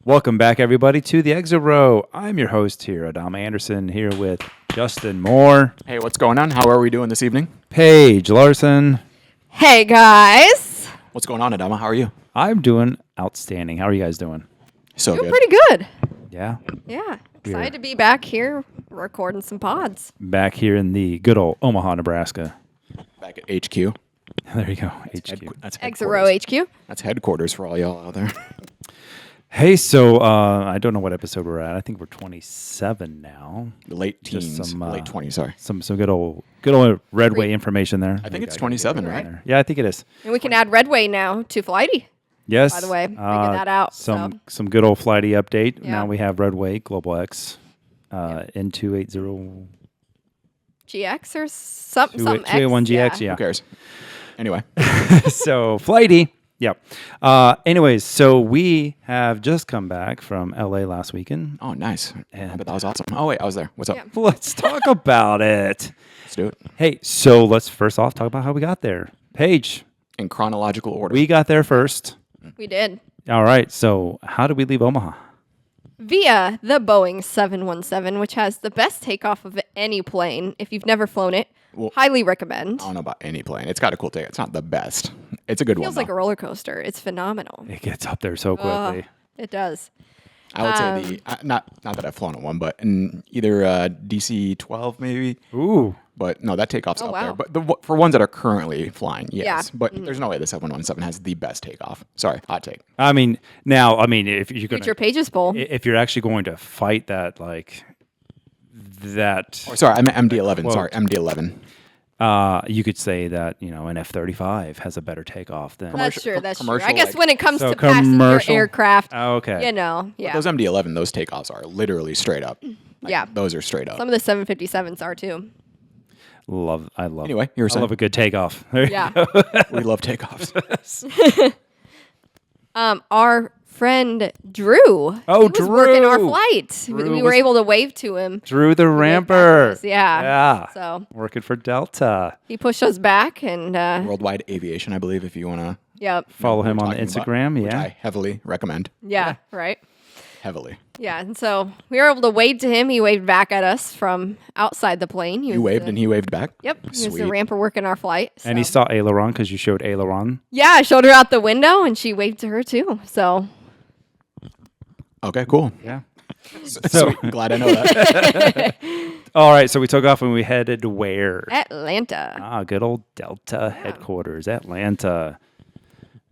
Welcome back, everybody, to the Exit Row. I'm your host here, Adama Anderson, here with Justin Moore, Hey, what's going on? How are we doing this evening? Paige Larson. Hey guys, What's going on, Adama? How are you? I'm doing outstanding. How are you guys doing? So doing good. pretty good. Yeah, Yeah, excited to be back here recording some pods. back here in the good old Omaha, Nebraska. Back at HQ. There you go, HQ. That's Exit Row headquarters. HQ. That's headquarters for all y'all out there. Hey, so I don't know what episode we're at. I think we're 27 now. The late Just teens, some, late 20s, sorry. Some good old Redway information there. I think it's 27, right? Yeah, I think it is. And we can add Redway now to Flighty. Yes. By the way, figured that out, Some good old flighty update. Yeah. Now we have Redway Global X N280 GX or something. 281 GX. Yeah. Who cares? Anyway, So flighty. Yeah. Anyways, so we have just come back from LA last weekend. oh, nice. And- I bet that was awesome. Oh, wait, I was there. What's up? Yeah. Let's talk about it. Let's do it. Hey, so let's first off talk about how we got there. Paige, In chronological order. we got there first. We did. All right. So how did we leave Omaha? Via the Boeing 717, which has the best takeoff of any plane. If you've never flown it, Well, highly recommend. I don't know about any plane. It's got a cool take. It's not the best. It's a good Feels one, like a roller coaster. It's phenomenal. It gets up there so quickly. It does. I would say not that I've flown in one, but in either DC-12 maybe. Ooh. But no, that takeoff's Oh, up wow. there. But for ones that are currently flying, yes. Yeah. Mm-hmm. But there's no way the 717 has the best takeoff. Sorry, hot take. I mean, if you're going Future Pages Bowl. if you're actually going to fight that, that, Or sorry, I meant MD-11. quote. Sorry, MD-11. you could say that, an F-35 has a better takeoff than. That's true. That's true. I commercial, guess like- when it comes So to passenger commercial? aircraft, Oh, okay. yeah, Those MD-11, those takeoffs are literally straight up. Like, yeah. Those are straight up. Some of the 757s are too. I love. Anyway, you were I saying? love a good takeoff. There you Yeah. go. We love takeoffs. Our friend Drew. Oh, he was working our Drew. flight. Drew we were was- able to wave to him. Drew the waved back at Ramper. us, yeah. Yeah. So Working for Delta. he pushed us back, and Worldwide Aviation, I believe, if you want to yep, Follow him on Instagram. Which I Yeah. heavily recommend. yeah, right. Heavily. Yeah, and so we were able to wave to him. He waved back at us from outside the plane. You waved and he waved back? Yep, he was the Sweet. ramper working our flight. And he so- saw aileron because you showed aileron. Yeah, I showed her out the window, and she waved to her too. So Okay, cool. Yeah. Sweet. Glad I know that. All right. So we took off and we headed where? Atlanta. Good old Delta headquarters, Atlanta.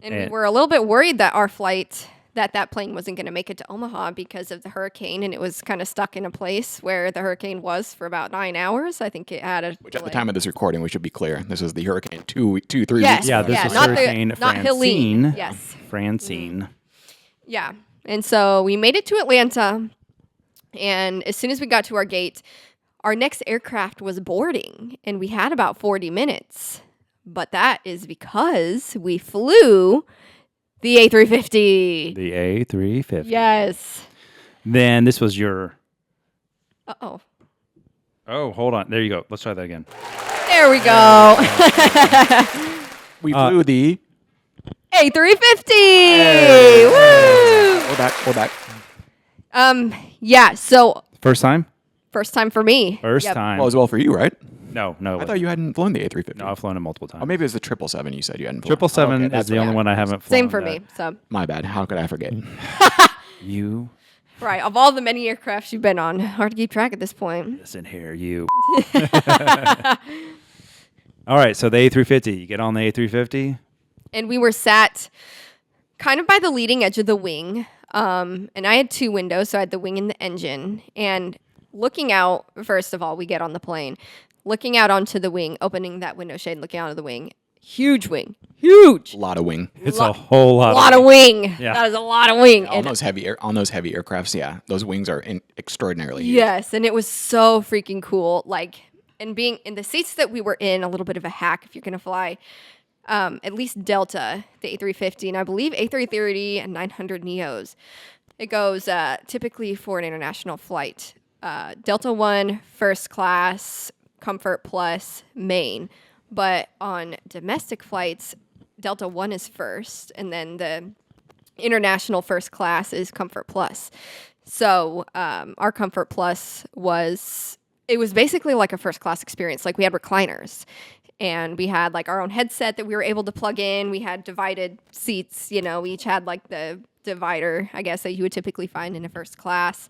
And we were a little bit worried that our flight, that plane wasn't going to make it to Omaha because of the hurricane, and it was kind of stuck in a place where the hurricane was for about 9 hours. I think it had a Which at the time of this recording, we should be clear. This was the hurricane 3 Yes. weeks Yeah, ago. this Yeah, was not the- Hurricane not Helene. Francine. Yes. Francine. Yeah. And so we made it to Atlanta, and as soon as we got to our gate, our next aircraft was boarding, and we had about 40 minutes. But that is because we flew the A350. The A350. Yes. Then this was your. Uh-oh. Oh, hold on. There you go. Let's try that again. There we go. We flew the... A350. Woo! Hold back. Yeah, so First time? first time for me. First Yep. time. Well, as well for you, right? No. I thought you hadn't flown the A350. No, I've flown it multiple times. Oh, maybe it was the 777 you said you hadn't flown. 777 Okay, is that's the what- only one I haven't flown. Same for that. me. So, My bad. How could I forget? You right, of all the many aircrafts you've been on, hard to keep track at this point. listen here, you. All right, so the A350. You get on the A350. And we were sat kind of by the leading edge of the wing. And I had two windows, so I had the wing and the engine. And looking out, first of all, we get on the plane, looking out onto the wing, opening that window shade, looking out of the wing. Huge wing. Huge. A lot of wing. It's a whole lot. A lot of wing. Yeah. That is a lot of wing. On And those heavy aircrafts, yeah, those wings are extraordinarily huge. yes, and it was so freaking cool. Like, and being in the seats that we were in, a little bit of a hack if you're gonna fly. At least Delta, the A350, and I believe A330 and 900 Neos. It goes typically for an international flight. Delta 1, first class, Comfort Plus, main. But on domestic flights, Delta 1 is first, and then the international first class is Comfort Plus. So our Comfort Plus was basically like a first class experience. Like we had recliners and we had like our own headset that we were able to plug in. We had divided seats, you know, we each had like the divider, I guess, that you would typically find in a first class.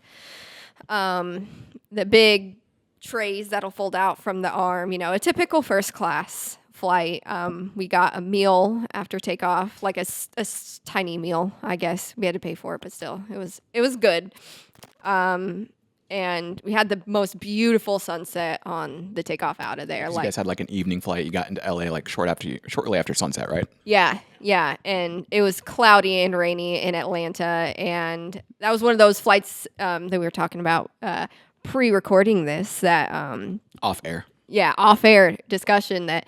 The big trays that'll fold out from the arm, you know, a typical first class flight. We got a meal after takeoff, like a tiny meal, I guess. We had to pay for it, but still, it was good. And we had the most beautiful sunset on the takeoff out of there. You guys had like an evening flight. You got into LA like shortly after sunset, right? Yeah. And it was cloudy and rainy in Atlanta. And that was one of those flights that we were talking about pre-recording this. That Off air. Yeah, off-air discussion that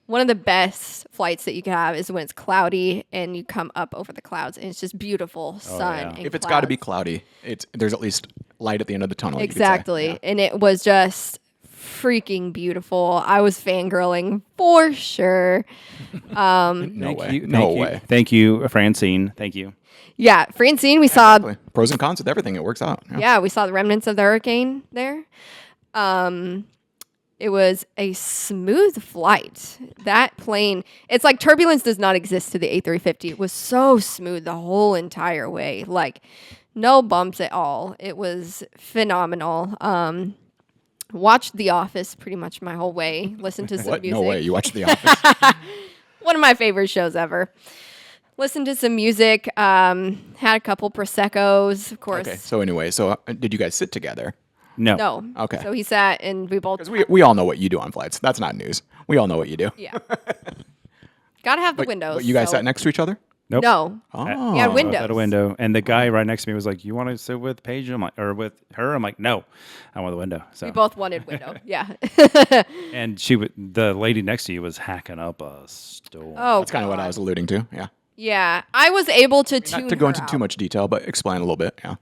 one of the best flights that you can have is when it's cloudy and you come up over the clouds and it's just beautiful sun. yeah. And If it's got to be cloudy, there's at least light at the end of the tunnel. Exactly. You could say. And it was just freaking beautiful. I was fangirling for sure. No way. Thank you, Francine. Thank you. Yeah, Francine, we saw. Exactly. Pros and cons with everything. It works out. Yeah, we saw the remnants of the hurricane there. It was a smooth flight. That plane, it's like turbulence does not exist to the A350. It was so smooth the whole entire way. Like no bumps at all. It was phenomenal. Watched The Office pretty much my whole way. Listened to some What? music. No way. You watched The Office? One of my favorite shows ever. Listened to some music. Had a couple Prosecco's, of course. Okay. So anyway, did you guys sit together? No. No. Okay. So he sat and we both. Because we all know what you do on flights. That's not news. We all know what you do. Yeah. Gotta have the windows. But you guys so- sat next to each other? Nope. No. Oh. Yeah, I was windows. at a window, and the guy right next to me was like, "You want to sit with Paige?" I'm like, or with her? I'm like, "No, I want the window." So, We both wanted window. Yeah. and the lady next to you was hacking up a storm. Oh, That's kind of what I was alluding to. Yeah. yeah. I was able to tune Not to go her into out. too much detail, but explain a little bit. Yeah.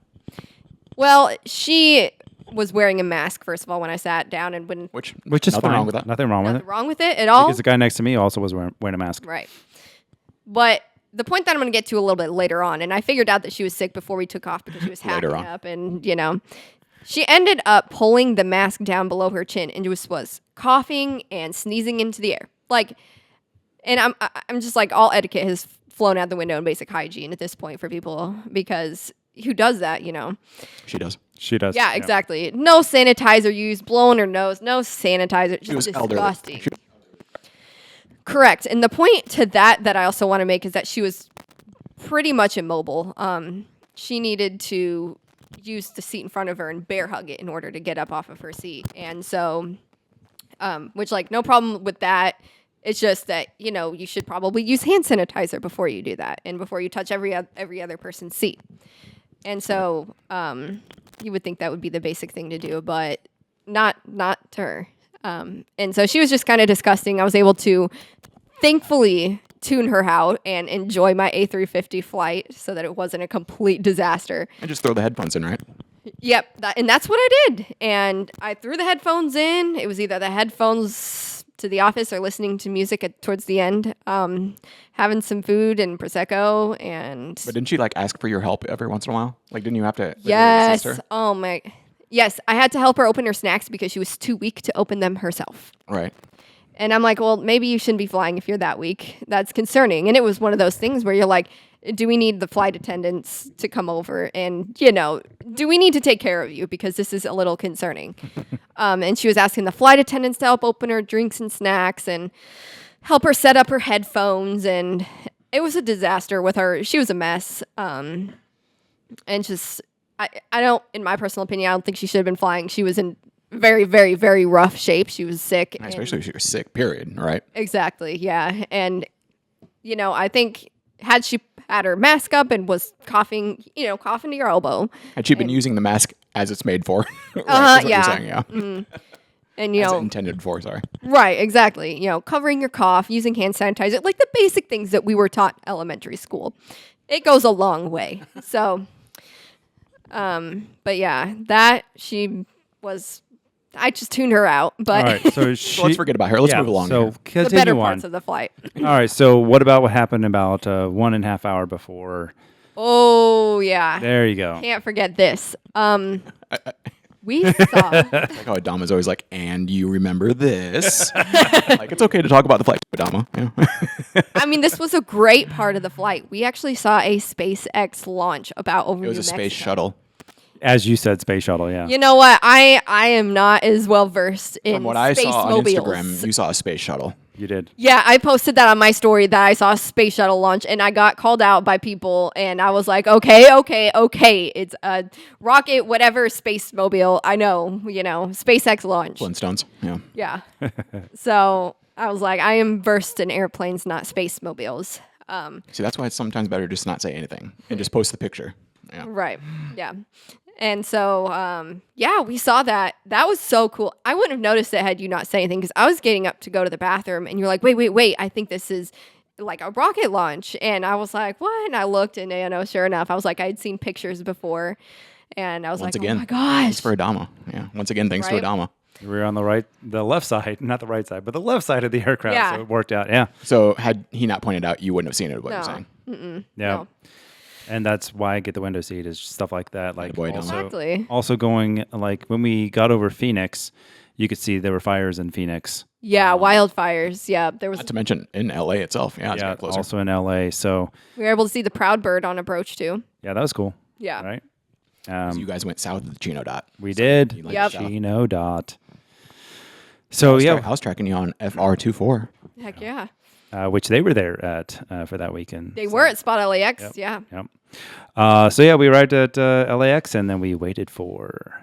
Well, she was wearing a mask first of all when I sat down, and when Which is nothing fine. wrong with that. Nothing wrong with nothing it. wrong with it at all. Because the guy next to me also was wearing a mask. Right. But the point that I'm going to get to a little bit later on, and I figured out that she was sick before we took off because she was hacking Later on. up, and you know, she ended up pulling the mask down below her chin and was coughing and sneezing into the air, like. And I'm just like, all etiquette has flown out the window in basic hygiene at this point for people, because who does that, you know? She does. She does. Yeah, exactly. No sanitizer used, blowing her nose, no sanitizer. Just She was elderly. disgusting. Correct. And the point to that I also want to make is that she was pretty much immobile. She needed to use the seat in front of her and bear hug it in order to get up off of her seat. And so, which like no problem with that. It's just that, you know, you should probably use hand sanitizer before you do that and before you touch every other person's seat. And so, you would think that would be the basic thing to do, but not to her. And so she was just kind of disgusting. I was able to thankfully tune her out and enjoy my A350 flight so that it wasn't a complete disaster. And just throw the headphones in, right? Yep. And that's what I did. And I threw the headphones in. It was either the headphones to the office or listening to music towards the end, having some food and Prosecco. And But didn't she like ask for your help every once in a while? Like, didn't you have to assist yes. her? Oh my. Yes. I had to help her open her snacks because she was too weak to open them herself. Right. And I'm like, well, maybe you shouldn't be flying if you're that weak. That's concerning. And it was one of those things where you're like, do we need the flight attendants to come over? And, you know, do we need to take care of you? Because this is a little concerning. And she was asking the flight attendants to help open her drinks and snacks and help her set up her headphones. And it was a disaster with her. She was a mess. And just, I don't, in my personal opinion, I don't think she should have been flying. She was in very, very, very rough shape. She was sick. And especially if she was sick, period. Right. Exactly. Yeah. And, you know, I think had she had her mask up and was coughing, you know, coughing to your elbow. Had she been using the mask as it's made for? Right, is what yeah. you're saying, yeah. And, you As know, intended for, sorry. right. Exactly. You know, covering your cough, using hand sanitizer, like the basic things that we were taught in elementary school. It goes a long way. So, but yeah, that she was, I just tuned her out, but All right. So So let's forget about her. Let's move along. So here. the continue better on. parts of the flight. All right. So what about what happened about 1.5 hours before Oh yeah. There you go. Can't forget this. We saw. Like how Adama's always like, and you remember this. Like, it's okay to talk about the flight, Adama. Yeah. I mean, this was a great part of the flight. We actually saw a SpaceX launch about over It was New a space Mexico. shuttle. As you said, space shuttle. Yeah. You know what? I am not as well versed in From what I space saw on mobiles. Instagram, you saw a space shuttle. You did. Yeah, I posted that on my story that I saw a space shuttle launch, and I got called out by people, and I was like, okay, it's a rocket, whatever, space mobile. I know, SpaceX launch. Flintstones. Yeah. Yeah. So I was like, I am versed in airplanes, not space mobiles. See, that's why it's sometimes better just not say anything and just post the picture. Yeah. Right. Yeah. And so, we saw that. That was so cool. I wouldn't have noticed it had you not said anything because I was getting up to go to the bathroom and you're like, wait. I think this is like a rocket launch. And I was like, what? And I looked and, sure enough, I was like, I'd seen pictures before. And I was Once like, again, oh my gosh. thanks for Adama. Yeah. Once again, thanks to Right? Adama. We were on the left side, not the right side, but the left side of the aircraft. Yeah. So it worked out. Yeah. So had he not pointed out, you wouldn't have seen it. What you're No. saying? Yeah. No. And that's why I get the window seat is stuff like that. Like boy, Dom. Exactly. also going like when we got over Phoenix, you could see there were fires in Phoenix. Yeah, wildfires. Yeah, there was. Not to mention in LA itself. Yeah, it's Yeah, got closer. also in LA. So We were able to see the Proud Bird on approach too. yeah, that was cool. Yeah. Right. So you guys went south of the Chino Dot. We did. You liked Yep. the south. Chino Dot. So I was tracking you on FR24. Heck yeah. which they were there at for that weekend. They were at SpotLAX. Yeah. Yep. We arrived at LAX and then we waited for.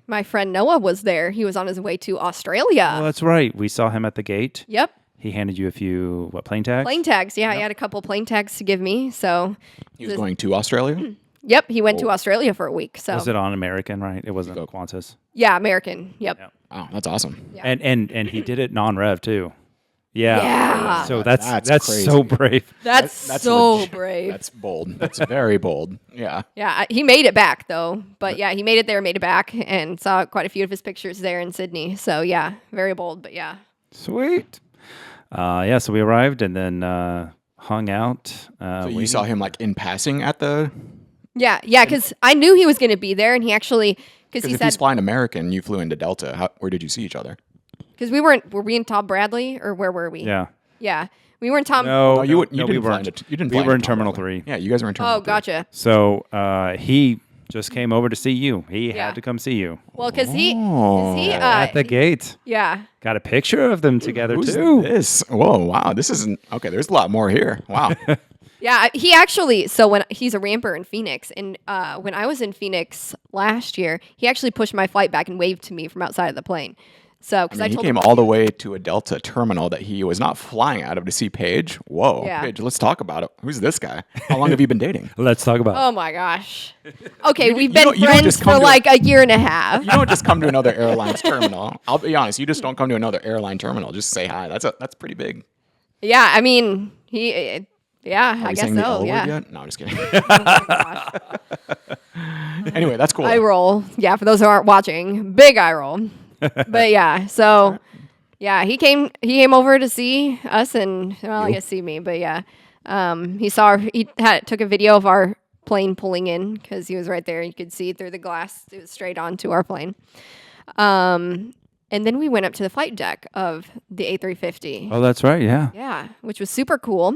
My friend Noah was there. He was on his way to Australia. Oh, that's right. We saw him at the gate. Yep. He handed you a few plane tags. Plane tags. Yeah, he had a couple plane tags to give me. So, He was going to Australia. yep, he went to Australia for a week. So, Was it on American? Right. It wasn't Qantas. yeah, American. Yep. Yeah. Wow, that's awesome. Yeah. And he did it non-rev too. Yeah. Yeah. So that's crazy. so brave. That's so legit. brave. That's bold. That's very bold. Yeah. Yeah, he made it back though. But yeah, he made it there, made it back, and saw quite a few of his pictures there in Sydney. So yeah, very bold. But yeah, Sweet. So we arrived and then hung out. So you saw him like in passing at the. yeah, because I knew he was going to be there, and he actually because Because he if he's said flying American, you flew into Delta. Where did you see each other? because were we in Tom Bradley or where were we? Yeah. We were in Tom. No, You we didn't fly weren't. into. You didn't. We fly were in into Tom Terminal Bradley. 3. Yeah, you guys were in Terminal Oh, 3. gotcha. So he just came over to see you. He Yeah. had to come see you Well, because he at the gate. yeah. Got a picture of them together Who's too. this? Whoa, wow. This isn't okay. There's a lot more here. Wow. Yeah, he actually. So when he's a ramper in Phoenix, and when I was in Phoenix last year, he actually pushed my flight back and waved to me from outside of the plane. So because I He told came him, all the way to a Delta terminal that he was not flying out of to see Paige. Whoa, Yeah. Paige, let's talk about it. Who's this guy? How long have you been dating? Let's talk about. oh my gosh. Okay, we've you been don't friends just for come to- like a year and a half. You don't just come to another airline's terminal. I'll be honest. You just don't come to another airline terminal. Just say hi. That's pretty big. Yeah, I mean he. Yeah, Are I we guess saying the so. L word Yeah. yet? No, I'm just kidding. Oh my gosh. Anyway, that's cool. Eye roll. Yeah, for those who aren't watching, big eye roll. But yeah, so yeah, he came over to see us and I guess see me, but yeah. Took a video of our plane pulling in because he was right there. You could see through the glass. It was straight onto our plane. And then we went up to the flight deck of the A350. Oh, that's right. Yeah. Yeah, which was super cool.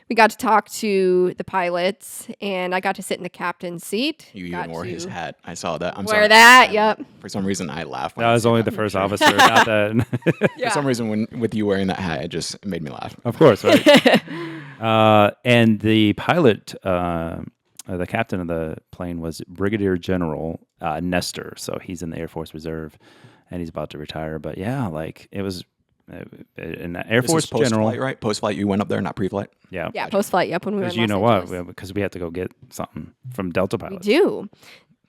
We got to talk to the pilots, and I got to sit in the captain's seat. You Got even wore his to hat. I saw that. I'm Wear sorry. that, yep. For some reason, I laughed. when That I was seen only that. the first officer. Not that. Yeah. For some reason, with you wearing that hat, it made me laugh. Of course, right? And the pilot, the captain of the plane was Brigadier General Nestor. So he's in the Air Force Reserve, and he's about to retire. But yeah, like it was an Air This Force was post-flight, General. right? Post-flight, you went up there, not pre-flight. Yeah. Yeah, post flight. Yep, when we were Because in you know Los what? Angeles. Because we had to go get something from Delta We pilots. do. You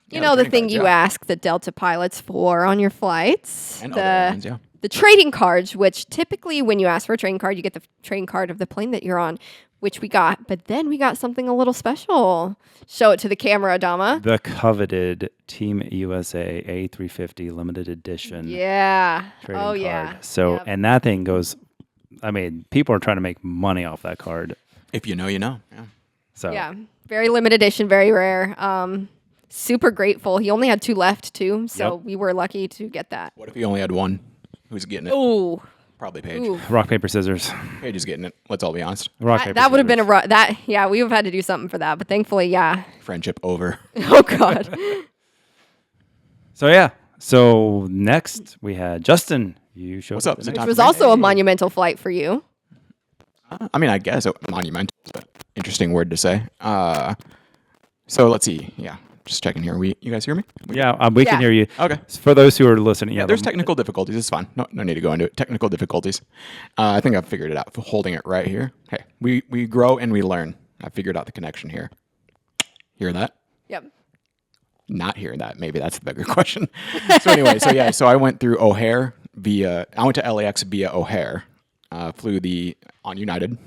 Yeah, know the the trading thing cards, you yeah. ask the Delta pilots for on your flights? And other airlines, yeah. The trading cards, which typically when you ask for a trading card, you get the trading card of the plane that you're on, which we got. But then we got something a little special. Show it to the camera, Adama. The coveted Team USA A350 limited edition Yeah. trading Oh, card. yeah. So, Yep. and that thing goes, I mean, people are trying to make money off that card. If you know, you know. Yeah. So, Yeah. Very limited edition, very rare. Super grateful. He only had 2 left too, so Yep. we were lucky to get that. What if he only had one? Who's getting it? Ooh, Probably Paige. ooh. Rock, paper, scissors. Paige is getting it. Let's all be honest. Rock, paper, That would have been a scissors. that. Yeah, we would have had to do something for that, but thankfully, yeah. Friendship over. Oh God. So yeah. So next we had Justin. You showed What's up? the Is it next- time It was for me? also a monumental flight for you. I mean, I guess monumental is an interesting word to say. So let's see. Yeah, just checking here. You guys hear me? Yeah, we can Yeah. hear you. Okay. For those who are listening, Yeah, there's technical difficulties. It's fine. No need to go into it. Technical difficulties. I think I've figured it out. Holding it right here. Hey, we grow and we learn. I figured out the connection here. Hear that? Yep. Not hearing that. Maybe that's the bigger question. So anyway, so I went through O'Hare I went to LAX via O'Hare. Flew on United.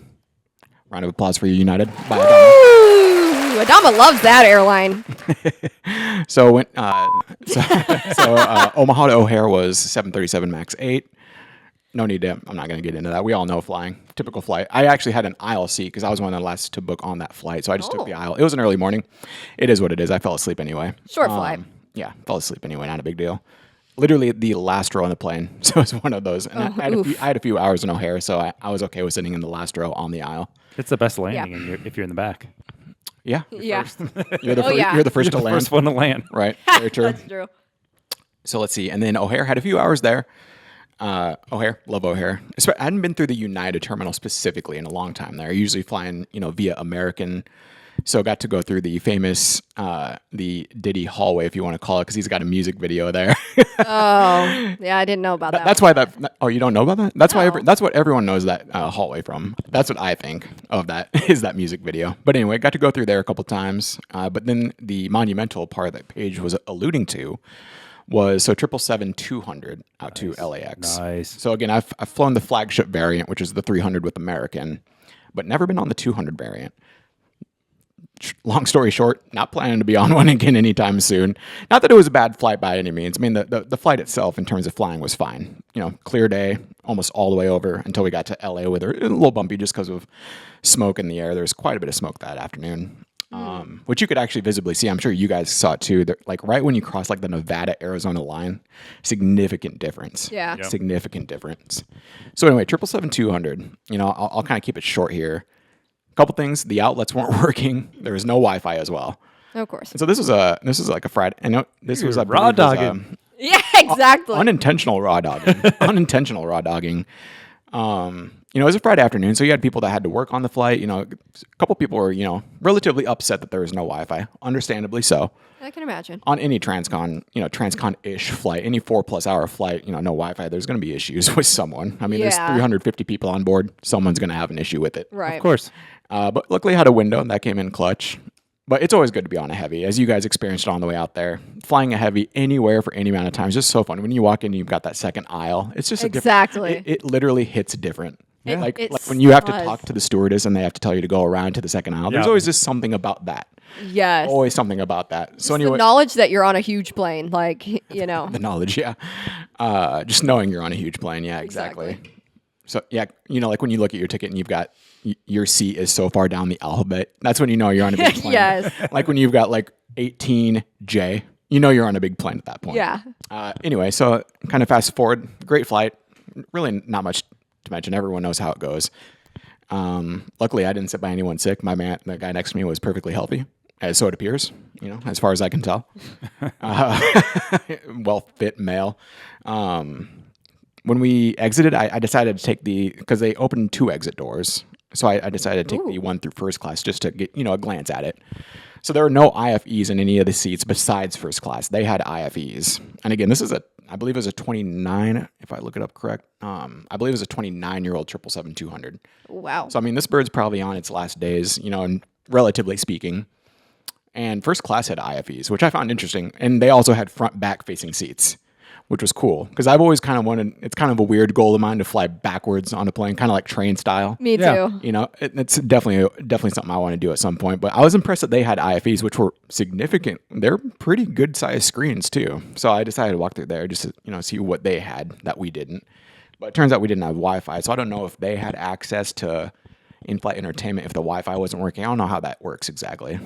Round of applause for you, United. Bye, Adama. Ooh, Adama loves that airline. So went. Omaha to O'Hare was 737 Max 8. No need to. I'm not going to get into that. We all know flying. Typical flight. I actually had an aisle seat because I was one of the last to book on that flight. So I just took the aisle. It was an early morning. It is what it is. I fell asleep anyway. Short flight. Yeah, fell asleep anyway. Not a big deal. Literally the last row on the plane. So it was one of those. And I had a few hours in O'Hare, so I was okay with sitting in the last row on the aisle. It's the best landing if you're in the back. Yeah. Yeah. You're the, yeah. you're the first You're to the land. first one to land. Right. Very true. That's true. So let's see. And then O'Hare had a few hours there. O'Hare, love O'Hare. I hadn't been through the United terminal specifically in a long time there. I usually flying, via American. So got to go through the famous, the Diddy hallway, if you want to call it, because he's got a music video there. Oh, yeah, I didn't know about that. That's why oh, you don't know about that? That's why, No. that's what everyone knows that hallway from. That's what I think of that, is that music video. But anyway, got to go through there a couple times. But then the monumental part that Paige was alluding to was 777-200 out to LAX. Nice. So again, I've flown the flagship variant, which is the 300 with American, but never been on the 200 variant. Long story short, not planning to be on one again anytime soon. Not that it was a bad flight by any means. I mean, the flight itself in terms of flying was fine. Clear day, almost all the way over until we got to LA with her. A little bumpy just because of smoke in the air. There was quite a bit of smoke that afternoon. Which you could actually visibly see. I'm sure you guys saw it too. Like right when you cross like the Nevada-Arizona line, significant difference. Yeah. Yep. Significant difference. So anyway, 777-200, I'll kind of keep it short here. Couple things, the outlets weren't working. There was no Wi-Fi as well. Of course. So this was like a Friday. I know this was You're I believe, raw was, dogging. Yeah, exactly. unintentional raw dogging. Unintentional raw dogging. It was a Friday afternoon, so you had people that had to work on the flight. A couple people were, relatively upset that there was no Wi-Fi. Understandably so. I can imagine. On any transcon-ish flight, any 4+ hour flight, no Wi-Fi, there's going to be issues with someone. I mean, there's Yeah. 350 people on board. Someone's going to have an issue with it. Right. Of course. But luckily I had a window and that came in clutch. But it's always good to be on a heavy, as you guys experienced on the way out there. Flying a heavy anywhere for any amount of time is just so fun. When you walk in, you've got that second aisle. It's just Exactly. it literally hits different. It- Like it's when you have to does. talk to the stewardess and they have to tell you to go around to the second aisle. There's Yeah. always just something about that. Yes. Always something about that. So The anyway, knowledge that you're on a huge plane, like, the knowledge, yeah. Just knowing you're on a huge plane, yeah, exactly. So yeah, like when you look at your ticket and you've got your seat is so far down the alphabet, that's when you know you're on a big plane. Yes. Like when you've got like 18J, you're on a big plane at that point. Yeah. Anyway, so kind of fast forward, great flight. Really not much to mention. Everyone knows how it goes. Luckily, I didn't sit by anyone sick. The guy next to me was perfectly healthy, as so it appears, as far as I can tell. Well-fit male. When we exited, I decided to take because they opened 2 exit doors. So I decided to take the one through first class just to get, a glance at it. So there were no IFEs in any of the seats besides first class. They had IFEs. And again, this is I believe it was a 29, if I look it up correct. I believe it was a 29-year-old 777-200. Wow. So, I mean, this bird's probably on its last days, and relatively speaking. And first class had IFEs, which I found interesting. And they also had front-back facing seats, which was cool. Because I've always kind of wanted, it's kind of a weird goal of mine to fly backwards on a plane, kind of like train style. Me Yeah. too. It's definitely something I want to do at some point. But I was impressed that they had IFEs, which were significant. They're pretty good sized screens too. So I decided to walk through there just to see what they had that we didn't. But it turns out we didn't have Wi-Fi, so I don't know if they had access to in-flight entertainment if the Wi-Fi wasn't working. I don't know how that works exactly.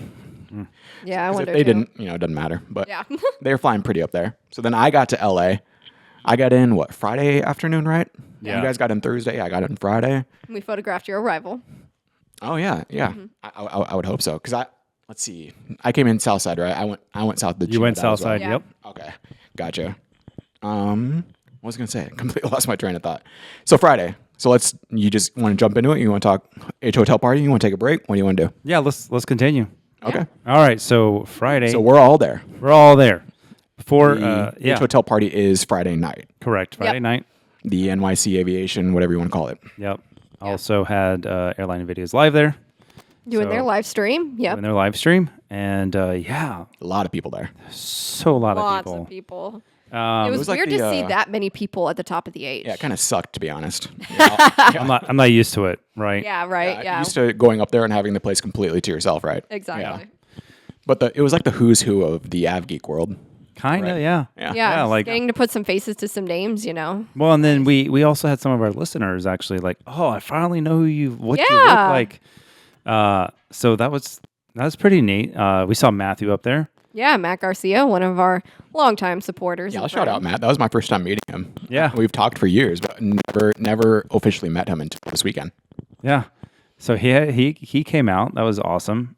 Yeah, I 'Cause wonder if they too. didn't, it doesn't matter. But Yeah. they were flying pretty up there. So then I got to LA. I got in Friday afternoon, right? Yeah. You guys got in Thursday. I got in Friday. We photographed your arrival. Oh yeah. Mm-hmm. I would hope so. Because let's see. I came in South Side, right? I went south. You went south side. Yeah. Yep. Okay, gotcha. What was I gonna say? Completely lost my train of thought. So Friday. So you just want to jump into it? You want to talk H hotel party? You want to take a break? What do you want to do? Yeah. Let's continue. Okay. All right. So Friday, So we're all there. we're all there. Before, The yeah, H hotel party is Friday night. correct. Friday night. The NYC Aviation, whatever you want to call it. Yep. Also had Airline Videos live there Doing So- their live stream. Yep. in their live stream, and yeah, A lot of people there. so a lot Lots of of people. people. It was was like weird the, to see that many people at the top of the H. Yeah, it kind of sucked to be honest. I'm not used to it, right? Yeah, right. Yeah. Used to going up there and having the place completely to yourself, right? Exactly. But it was like the who's who of the AvGeek world. Kind of, Right. yeah. Yeah. Yeah, like getting to put some faces to some names, you know. well, and then we also had some of our listeners actually like, oh, I finally know what you look Yeah. like. So that was pretty neat. We saw Matthew up there. Yeah, Matt Garcia, one of our longtime supporters. Yeah, and I'll shout out friends. Matt. That was my first time meeting him. Yeah. We've talked for years, but never officially met him until this weekend. Yeah. So he came out. That was awesome.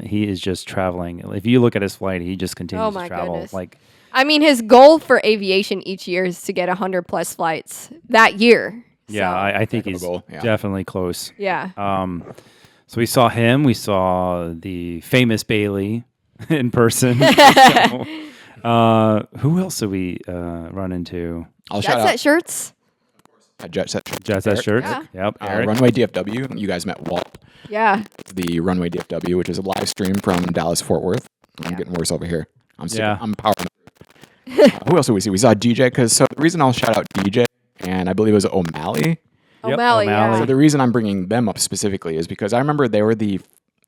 He is just traveling. If you look at his flight, he just continues Oh to my travel. goodness. Like I mean, his goal for aviation each year is to get 100 plus flights that year. yeah, So, I think Heck of a he's goal, yeah. definitely close. yeah. So we saw him. We saw the famous Bailey in person. So, who else did we run into? I'll Jet shout set out shirts. Jet Set. Jet Set Eric. Shirts. Yeah. Yep. Eric. Runway DFW. You guys met Walt. Yeah. The Runway DFW, which is a live stream from Dallas Fort Worth. I'm getting worse over here. Yeah. I'm powering. Who else did we see? We saw DJ. So the reason I'll shout out DJ, and I believe it was O'Malley. Yep, O'Malley, yeah. So the reason I'm bringing them up specifically is because I remember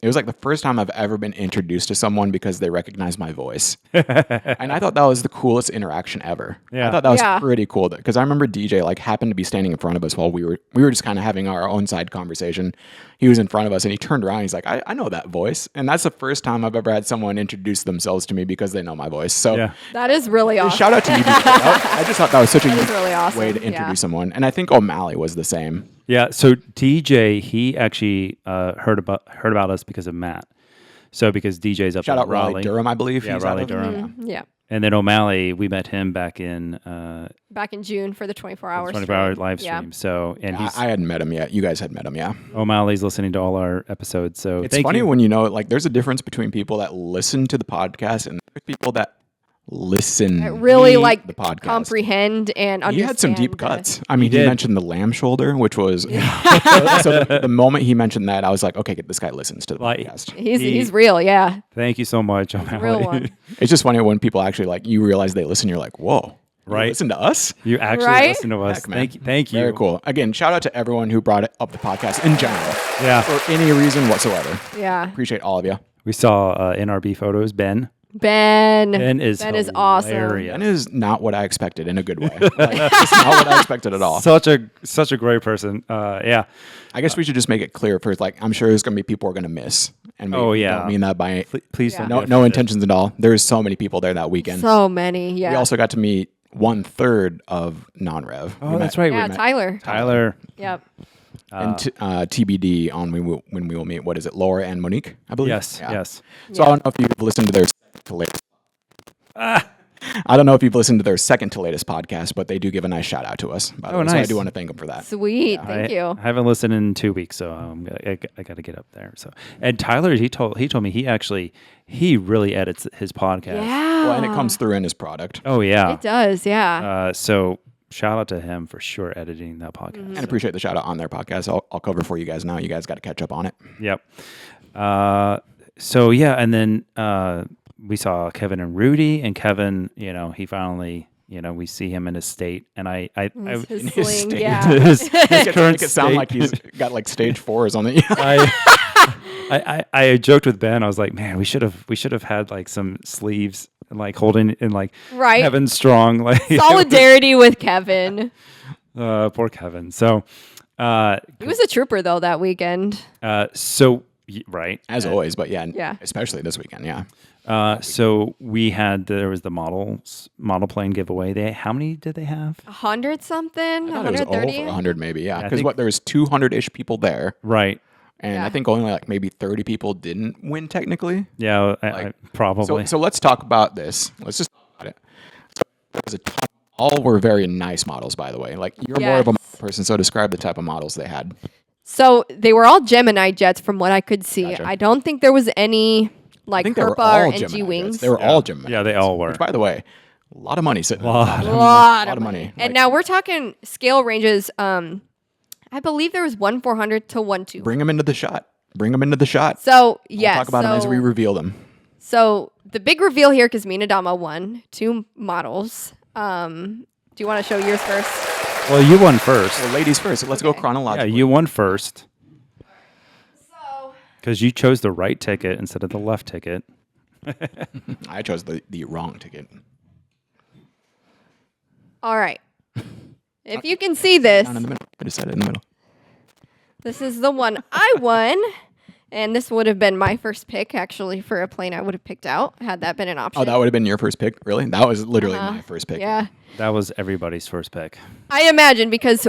it was like the first time I've ever been introduced to someone because they recognized my voice. And I thought that was the coolest interaction ever. Yeah. I thought that was Yeah. pretty cool because I remember DJ happened to be standing in front of us while we were just kind of having our own side conversation. He was in front of us and he turned around. He's like, I know that voice. And that's the first time I've ever had someone introduce themselves to me because they know my voice. So Yeah. That is really awesome. shout out to you. DJ. I just thought that was such a That is unique really awesome. way to Yeah. introduce someone. And I think O'Malley was the same. Yeah. So DJ, he actually heard about us because of Matt. So because DJ's up Shout in out Raleigh Durham, I believe. Yeah, he's out Raleigh of. Durham. Yeah. And then O'Malley, we met him back in Back in June for the 24-hour 24-hour live stream. So, and he's I hadn't met him yet. You guys had met him, yeah. O'Malley's listening to all our episodes. So It's thank funny you. when there's a difference between people that listen to the podcast and people that listen Really read like the podcast. comprehend and understand. He had some deep the- cuts. I mean, he did. mentioned the lamb shoulder, which was so the moment he mentioned that, I was like, okay, this guy listens to the Like- podcast. He's real, yeah. Thank you so much, O'Malley. Real one. It's just funny when people actually you realize they listen. You're like, whoa, you Right. listen to us. You actually Right? listen to us. Heck, man. Thank you. Very cool. Again, shout out to everyone who brought up the podcast in general Yeah. for any reason whatsoever. Yeah. Appreciate all of you. We saw NRB photos. Ben Ben is awesome. hilarious. That is not what I expected in a good way. It's not what I expected at all. Such a great person. Yeah. I guess we should just make it clear for I'm sure there's gonna be people we're gonna miss. And we Oh, yeah. don't mean that by Please Yeah. don't. no get no offended. intentions at all. There's so many people there that weekend. So many, yeah. We also got to meet 1/3 of non-rev. Oh, that's right. yeah, we met Tyler. Tyler. Yep. And TBD on when we will meet. What is it, Laura and Monique? I believe. Yes. Yeah. Yes. So I don't know if you've listened to their second to latest. I don't know if you've listened to their second to latest podcast, but they do give a nice shout out to us. By the way. So I nice. do want to thank them for that. Sweet. Thank you. I haven't listened in 2 weeks, so I got to get up there. So, and Tyler, he told me he really edits his podcast. Yeah. Well, and it comes through in his product. Oh yeah. It does, yeah. So shout out to him for sure editing that podcast. Mm-hmm. And appreciate the shout out on their podcast. I'll cover for you guys now. You guys got to catch up on it. Yep. So yeah, and then we saw Kevin and Rudy, and Kevin, he finally, we see him in his state, and I His his sling, state. yeah. his current Make it sound state. like he's got stage 4s on the. I joked with Ben. I was like, man, we should have had some sleeves and holding in Right. Kevin Strong Solidarity with Kevin. poor Kevin. So He was a trooper though that weekend. Right. As always, but Yeah. especially this weekend, yeah. So there was the model plane giveaway. How many did they have? 100 something, I thought it was 130. over 100 maybe, yeah. I Because think- there was 200-ish people there, Right. and Yeah. I think only like maybe 30 people didn't win technically. Yeah, Like, probably. So let's talk about this. Let's just talk about it. So there's a ton, all were very nice models, by the way. Like you're more of a Yes. model person, so describe the type of models they had. So they were all Gemini jets from what I could see. Gotcha. I don't think there was any I like think they were Herpa or all NG Gemini jets. wings. They were all Gemini. Yeah, they jets, all were. Which, by the way, a lot of money sitting. Lot. there. A lot of money. And Like, now we're talking scale ranges. I believe there was 1/400 to 1/2. bring them into the shot. Bring them into the shot. So We'll yes, talk about them as we reveal them. So the big reveal here, because Mina Dama won 2 models. Do you want to show yours first? Well, you won first. Well, ladies first. Let's go Okay. Yeah, chronologically. you won first So because you chose the right ticket instead of the left ticket. I chose the wrong ticket. all right. If you can see this, Down in the middle. I just said it in the middle. this is the one I won. And this would have been my first pick, actually, for a plane I would have picked out had that been an option. Oh, that would have been your first pick? Really? That was literally my first pick. Yeah. That was everybody's first pick. I imagine because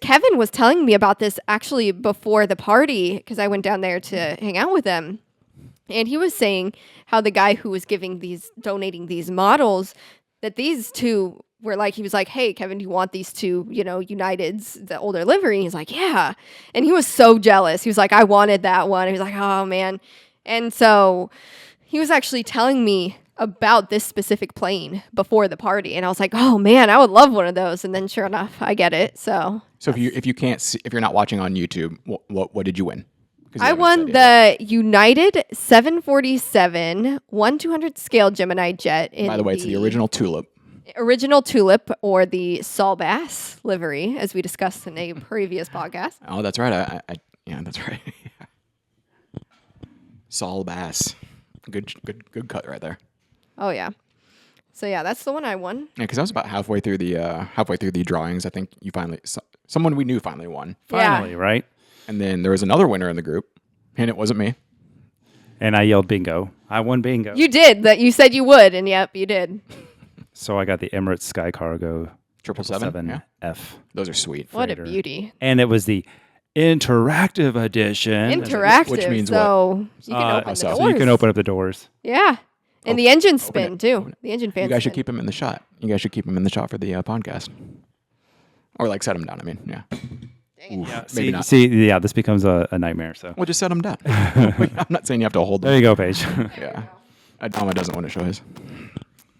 Kevin was telling me about this actually before the party because I went down there to hang out with him. And he was saying how the guy who was donating these models, that these two were like, he was like, hey, Kevin, do you want these two, Uniteds, the older livery? And he's like, yeah. And he was so jealous. He was like, I wanted that one. He was like, oh, man. And so he was actually telling me about this specific plane before the party. And I was like, oh, man, I would love one of those. And then sure enough, I get it. So if you can't see, if you're not watching on YouTube, what did you win? 'Cause you I haven't won said it yet. the United 747 1/200 scale Gemini jet in By the way, it's the original Tulip. original Tulip or the Saul Bass livery, as we discussed in a previous podcast. Oh, that's right. Yeah, that's right. Saul Bass. Good cut right there. Oh yeah. So yeah, that's the one I won. Yeah, because I was about halfway through the drawings. I think you someone we knew finally won, Finally, right? and then there was another winner in the group, and it wasn't me. And I yelled bingo. I won bingo. You did that. You said you would, and yep, you did. So I got the Emirates Sky Cargo 777. Yeah, F. those are sweet. What a Freighter. beauty. And it was the interactive edition. Interactive. which means so you can open the so doors. So you can open up the doors. Yeah. And the engine spin too. The engine fan. You guys should spin. keep him in the shot. You guys should keep him in the shot for the podcast, or like set him down. I mean, yeah. Oof, maybe not. Yeah, this becomes a nightmare. So We'll just set him down. I'm not saying you have to hold there them. you go, Paige. Yeah. Adama doesn't want to show his.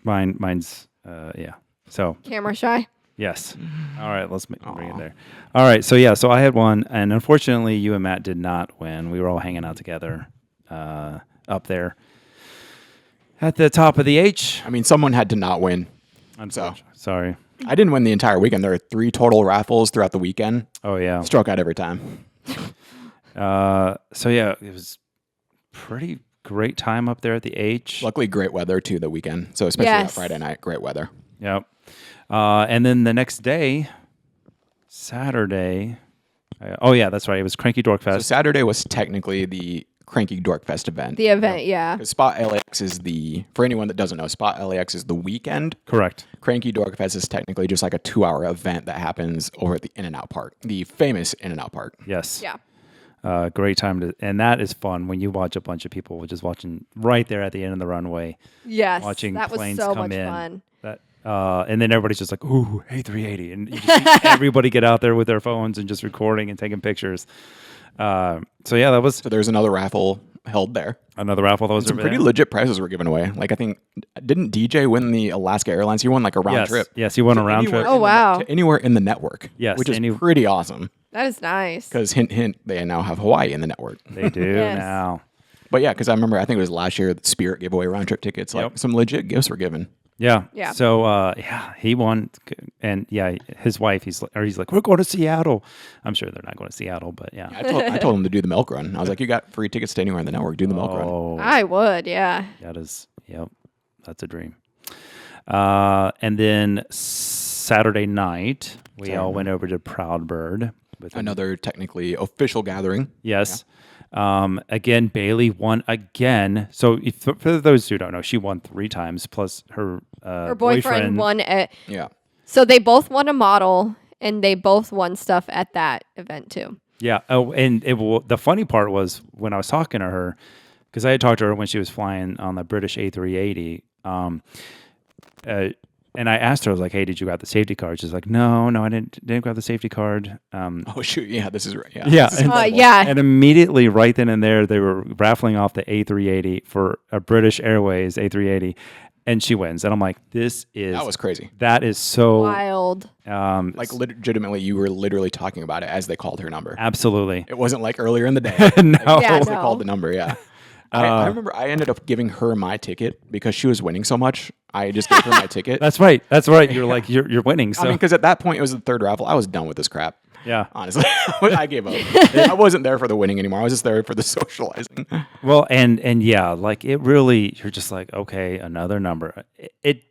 Mine's yeah. So Camera shy. yes. All right, let's bring it there. All right, so yeah, so I had one, and unfortunately, you and Matt did not win. We were all hanging out together up there at the top of the H. I mean, someone had to not win. Unfortunately. Sorry. I didn't win the entire weekend. There were 3 total raffles throughout the weekend. Oh yeah. Struck out every time. So yeah, it was pretty great time up there at the H. Luckily, great weather too the weekend. So especially that Yes. Friday night, great weather. Yep. And then the next day, Saturday. Oh yeah, that's right. It was Cranky Dork So Fest. Saturday was technically the Cranky Dork Fest event. The event, yeah. Because Spot LAX is for anyone that doesn't know, Spot LAX is the weekend. Correct. Cranky Dork Fest is technically just like a 2-hour event that happens over at the In-N-Out Park, the famous In-N-Out Park. Yes. Yeah. Great time and that is fun when you watch a bunch of people just watching right there at the end of the runway, Yes. watching that was planes so come much in. fun. That and then everybody's just like, ooh, A380, and you just see everybody get out there with their phones and just recording and taking pictures. So yeah, that was So there's another raffle held there. another raffle that was Some over pretty there. legit prizes were given away. Like I think, didn't DJ win the Alaska Airlines? He won like a round Yes, trip. yes, he won a round Anywhere trip. Oh, in the- wow. to anywhere in the network. Yes, which is pretty awesome. That is nice. Because hint, hint, they now have Hawaii in the network. They do Yes. now. But yeah, because I remember, I think it was last year that Spirit gave away round trip tickets. Like Yep. some legit gifts were given. Yeah. Yeah. So yeah, he won, and yeah, his wife. He's like, we're going to Seattle. I'm sure they're not going to Seattle, but yeah. I told him to do the milk run. I was like, you got free tickets to anywhere in the network. Do the milk run. Oh, I would, yeah. that is, yep, that's a dream. And then Saturday night, we all went over to Proud Bird with Another technically official gathering. Yes. Again, Bailey won again. So for those who don't know, she won 3 times plus her Her boyfriend won at. Yeah. So they both won a model, and they both won stuff at that event too. Yeah. Oh, and the funny part was when I was talking to her, because I had talked to her when she was flying on the British A380. And I asked her, I was like, "Hey, did you grab the safety card?" She's like, "No, I didn't grab the safety card." Oh shoot! Yeah, this is right. Yeah. Yeah, This is and- incredible. Yeah. And immediately, right then and there, they were raffling off the A380 for a British Airways A380, and she wins. And I'm like, That was crazy. that is so Wild. Like legitimately, you were literally talking about it as they called her number. absolutely It wasn't like earlier in the day. no. Yeah, As they no. called the number. Yeah. I remember I ended up giving her my ticket because she was winning so much. I just gave her my ticket. That's right. You're like you're winning. So I mean, because at that point it was the third raffle. I was done with this crap. yeah. Honestly, I gave up. I wasn't there for the winning anymore. I was just there for the socializing. Well, and yeah, like it really, you're just like, okay, another number. It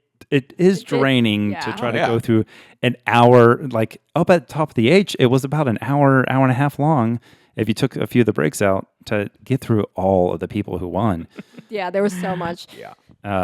is draining to yeah. try to Yeah. go through an hour. Like up at top of the H, it was about an hour and a half long. If you took a few of the breaks out to get through all of the people who won. Yeah, there was so much. Yeah.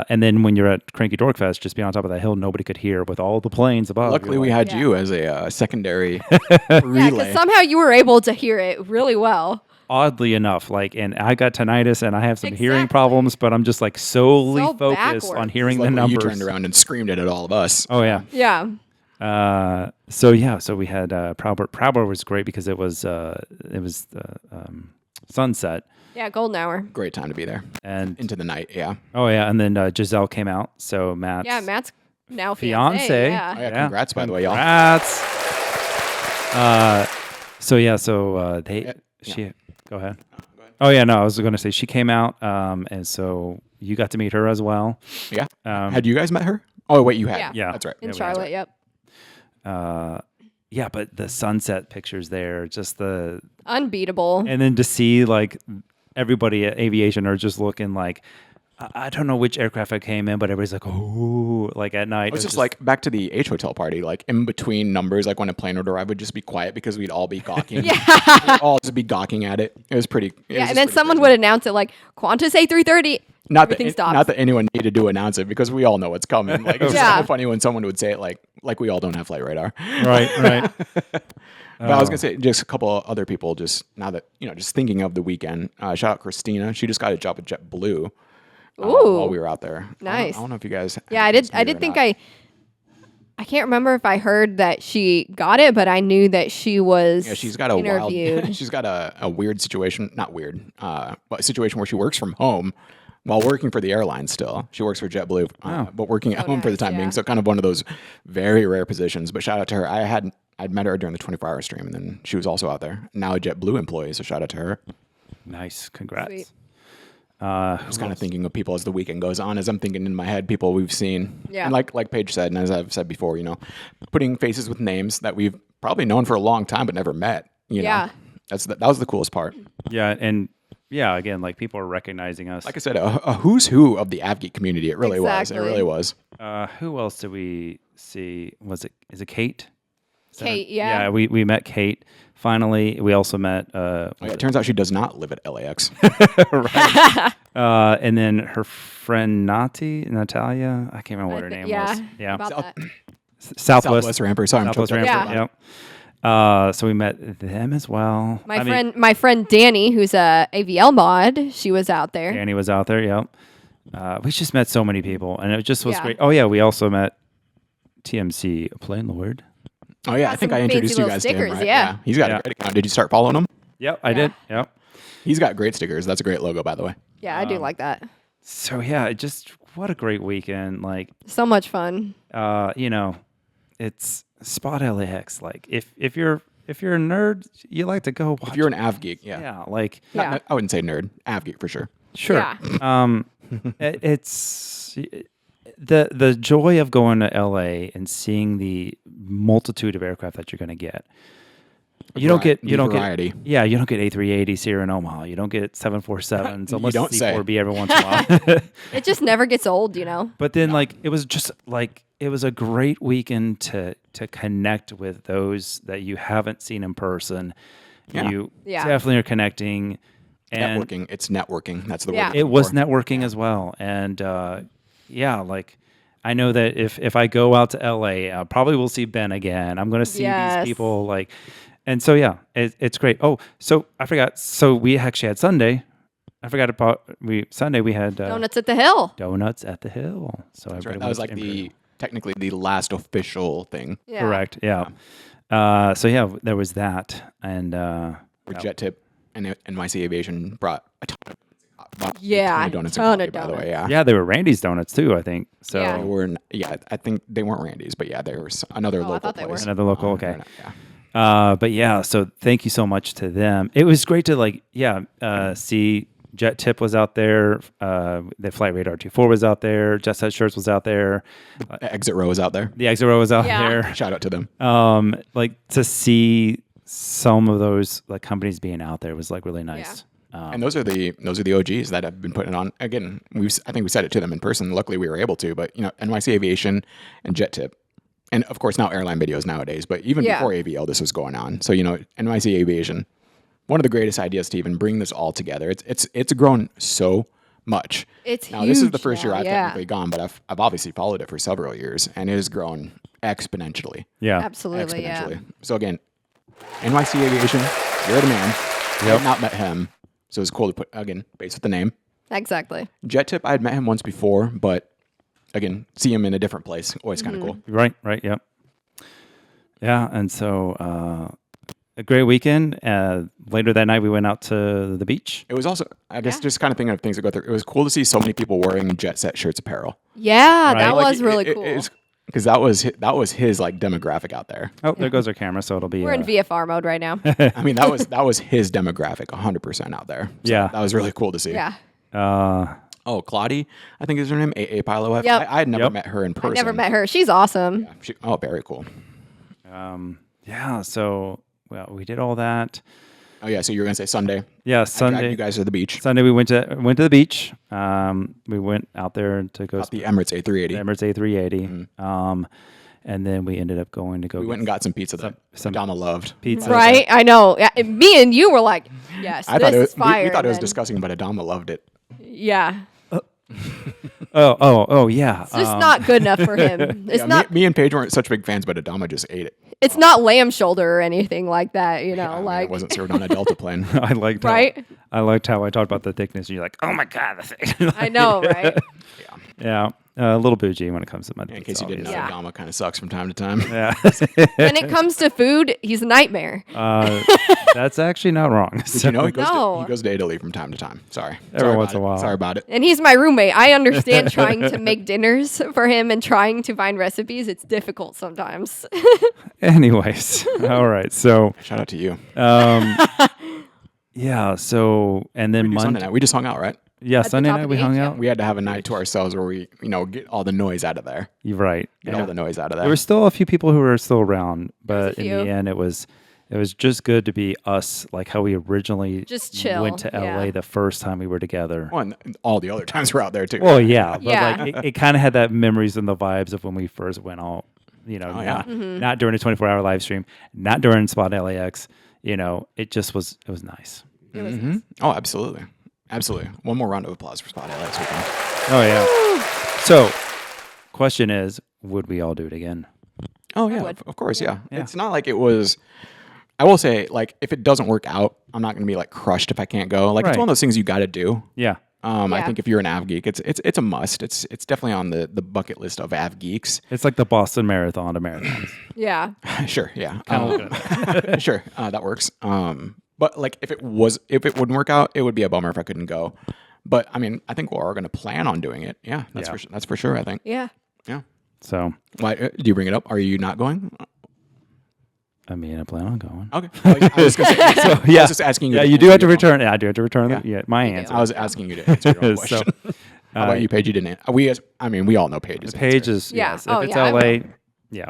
And then when you're at Cranky Dork Fest, just be on top of that hill, nobody could hear with all the planes above. Luckily, You're we like, had Yeah. you as a secondary Yeah, relay. because somehow you were able to hear it really well. oddly enough, like, and I got tinnitus and I have some hearing Exactly. problems, but I'm just like solely So focused on backwards. hearing the Luckily, numbers. you turned around and screamed it at all of us. Oh yeah. Yeah. So we had Proudbird. Proudbird was great because it was sunset Yeah, golden hour. Great time to be there. and Into the night, yeah. and then Giselle came out. So Matt's Yeah, Matt's now fiance. fiance. Oh, Yeah. yeah, congrats, by the way, y'all. Congrats. She go ahead. Oh yeah, no, I was going to say she came out, and so you got to meet her as well. Yeah. Had you guys met her? Oh, wait, you had. Yeah. Yeah. That's right. In Yeah, we had Charlotte, yep. Yeah, but the sunset pictures there, just the Unbeatable. and then to see like everybody at aviation are just looking like I don't know which aircraft I came in, but everybody's like, oh, like at night. It was just like back to the H hotel party, like in between numbers, like when a plane would arrive, would just be quiet because we'd all be gawking. Yeah. We'd all just be gawking at it. It was pretty. Yeah, and then someone would announce it like Qantas A330. Not that, everything stops. not that anyone needed to announce it because we all know what's coming. Like it's Yeah. just so funny when someone would say it like we all don't have flight radar. right. But I was gonna say just a couple of other people. Just now that just thinking of the weekend. Shout out Christina. She just got a job at JetBlue. Ooh. While we were out there. Nice. I don't know if you guys. Yeah, I did. I did think I can't remember if I heard that she got it, but I knew that she was. Yeah, she's got a interviewed. wild. She's got a weird situation. Not weird. But a situation where she works from home while working for the airline. Still, she works for JetBlue, but working at home for the nice, time being. yeah. So kind of one of those very rare positions. But shout out to her. I'd met her during the 24-hour stream, and then she was also out there. Now a JetBlue employee. So shout out to her. Nice, congrats. Sweet. I was kind of thinking of people as the weekend goes on, as I'm thinking in my head, people we've seen. Yeah. And like Paige said, and as I've said before, putting faces with names that we've probably known for a long time but never met. Yeah. That was the coolest part. Yeah, and yeah, again, like people are recognizing us. Like I said, a who's who of the AvGeek community. It really was. It Exactly. really was. Who else did we see? Is it Kate? Is that her- Kate, yeah. Yeah, we met Kate. Finally, we also met Oh, yeah, it turns out she does not live at LAX. and then her friend Natalia. I can't remember what her name was. Yeah, About that. Southwest Ramper. Sorry, I'm Southwest totally Ramper. Yeah. Yep. So we met them as well. My friend Danny, who's a AVL mod, she was out there. Danny was out there. Yep. We just met so many people, and it just was Yeah. great. Oh yeah, we also met TMC Plain Lord. Oh yeah, I Got think some I introduced fancy you little guys to him. stickers, Right? yeah. He's got Yeah. a great account. Did you start following him? Yep, I did. Yep. He's got great stickers. That's a great logo, by the way. Yeah, I do like that. So yeah, just what a great weekend. Like, So much fun. it's SpotLAX. Like, if you're a nerd, you like to go watch. If you're an AvGeek, yeah. yeah, like Yeah. I wouldn't say nerd. AvGeek for sure. sure. Yeah. It's the joy of going to LA and seeing the multitude of aircraft that you're going to get. You don't get variety. Yeah, you don't get A380s here in Omaha. You don't get 747s You unless don't it's say. C4B every once in a while. It just never gets old, But then like it was just like it was a great weekend to connect with those that you haven't seen in person. Yeah. You Yeah. definitely are connecting. And Networking. It's networking. That's the Yeah. word. it was networking as well. And like I know that if I go out to LA, I probably will see Ben again. I'm going to see Yes. these people like, and so yeah, it's great. Oh, so I forgot. So we actually had Sunday. I forgot about Sunday we had Donuts at the Hill. donuts at the Hill. So That's right. everybody That was went like to Imperial. technically the last official thing Yeah. Correct. Yeah. So yeah, there was that, and where Jet Tip and NYC Aviation brought a ton Yeah, of donuts ton and of coffee, by the way. Yeah. yeah, they were Randy's donuts too. I think so. Yeah. They were, I think they weren't Randy's, but yeah, they were another local thought they were. place. Another local. Okay. Yeah. But yeah, so thank you so much to them. It was great to see Jet Tip was out there. The Flight Radar 24 was out there. Jet Set Shirts was out there. Exit row is out there. The Exit Row was out Yeah. there. Shout out to them. Like to see some of those like companies being out there was like really nice. And those are the OGs that have been putting it on. Again, I think we said it to them in person. Luckily, we were able to. But NYC Aviation and Jet Tip, and of course now airline videos nowadays. But even Yeah. before AVL, this was going on. So NYC Aviation, one of the greatest ideas to even bring this all together. It's grown so much. It's Now this is the huge first year now, I've yeah. technically gone, but I've obviously followed it for several years, and it has grown exponentially. Yeah. Absolutely, yeah. Exponentially. So again, NYC Aviation, you're the man. I have not met him, so it's cool to put again based with the name. Exactly. Jet Tip, I had met him once before, but again, see him in a different place. Always kind of cool. Right. Yep. Yeah. And so a great weekend. Later that night, we went out to the beach. It was also, I guess, just kind of thinking of things that go through. It was cool to see so many people wearing Jet Set Shirts apparel. Yeah, Right. that Like, was really cool. Because that was his like demographic out there. Oh, there goes our camera. So it'll be. We're in VFR mode right now. I mean, that was his demographic, 100% out there. So Yeah. that was really cool to see. Yeah. Oh, Claudie, I think is her name. AA Pilot F. Yep. I had never Yep. met her in person. Never met her. She's awesome. Very cool. Yeah. So we did all that. Oh yeah, so you were gonna say Sunday. Yeah. I dragged Sunday. you guys to the beach. Sunday we went to the beach. We went out there to go The Emirates A380. the Emirates A380. And then we ended up going to go We went and got some pizza that some Adama loved. pizza. Right? I know. Yeah, and me and you were like, yes, I this thought it was, is fire. we thought it was and then- disgusting, but Adama loved it. Yeah. Oh, yeah. It's just not good enough for him. It's Yeah, not me and Paige weren't such big fans, but Adama just ate it. it's not lamb shoulder or anything like that, you know, I mean, like it wasn't served on a Delta plane. I liked Right? I liked how I talked about the thickness. And you're like, oh my god, the thing. I know, right? Yeah, a little bougie when it comes to my. In case you didn't know, Yeah. Adama kind of sucks from time to time. Yeah, When it comes to food, he's a nightmare. that's actually not wrong. Did you know he goes, No. he goes to Italy from time to time? Sorry. Every Sorry once about in a while. it. Sorry about it. And he's my roommate. I understand trying to make dinners for him and trying to find recipes. It's difficult sometimes. Anyways, all right. So Shout out to you. yeah. So and then Sunday Monday. night. We just hung out, right? Yeah, the Sunday top night of we the hung age, out. We had to have a night to ourselves where we, get all the noise out of there. You're right. Get all the noise out of there. There were still a few people who were still around, but a in few. the end, it was just good to be us, like how we originally Just chill, went to LA yeah. the first time we were together. Well, and all the other times we're out there too. Well, yeah, but Yeah. like it kind of had that memories and the vibes of when we first went all, yeah. not during a 24-hour live stream, not during SpotLAX. It just was. It was nice. Oh, absolutely. Absolutely. One more round of applause for SpotLAX weekend. Oh yeah. So, question is, would we all do it again? Oh, yeah. would. Of course, yeah. It's not like it was. I will say, like, if it doesn't work out, I'm not going to be like crushed if I can't go. Like, Right. it's one of those things you got to do. Yeah. I Yeah. think if you're an av geek, it's a must. It's definitely on the bucket list of av geeks. It's like the Boston Marathon to marathons. Yeah. Sure, yeah, Kinda sure, that works. But like if it wouldn't work out, it would be a bummer if I couldn't go. But I mean, I think we're all going to plan on doing it. Yeah, that's Yeah. that's for sure. I think. Yeah. Yeah. So, Why do you bring it up? Are you not going? I mean, I plan on going. Okay. I was just gonna say, I Yeah. was just asking you. Yeah, to you do answer have to your own- return. Yeah, I do have to return. Yeah. My do. answer. I was asking you to answer your own So, question. How about you, Paige? You didn't. We all know Paige's Paige answer. is Yeah. yes. Oh, If it's yeah, I LA, will. yeah.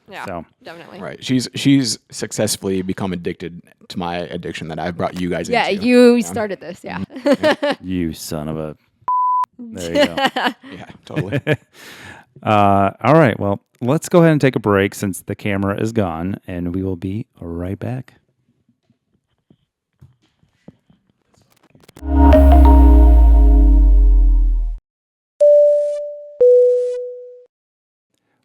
Yeah. So. Definitely. Right. She's successfully become addicted to my addiction that I've brought you guys Yeah, into. you started this. Yeah. You son of a. There you go. Yeah, totally. All right. Well, let's go ahead and take a break since the camera is gone, and we will be right back.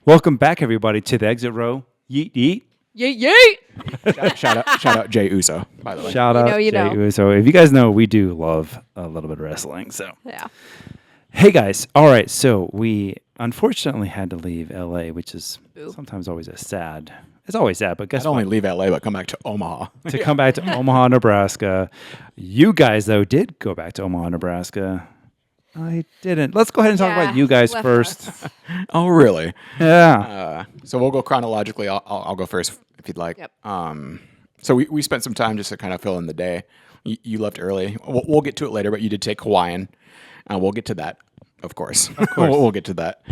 Welcome back, everybody, to the exit row. Yeet, yeet. Yeet yeet. Shout out Jay Uso, by the way. Shout out you Jay know. Uso. If you guys know, we do love a little bit of wrestling. So, Yeah. hey, guys. All right. So, we unfortunately had to leave LA, which is sometimes always it's always sad, but guess Not only what? leave LA, but come back to Omaha. To come back to Omaha, Nebraska. You guys, though, did go back to Omaha, Nebraska. I didn't. Let's go ahead and talk about you guys left first. us. Oh, really? Yeah. So we'll go chronologically. I'll go first if you'd like. Yep. So we spent some time just to kind of fill in the day. You left early. We'll get to it later, but you did take Hawaiian. We'll get to that, of course. We'll get to that.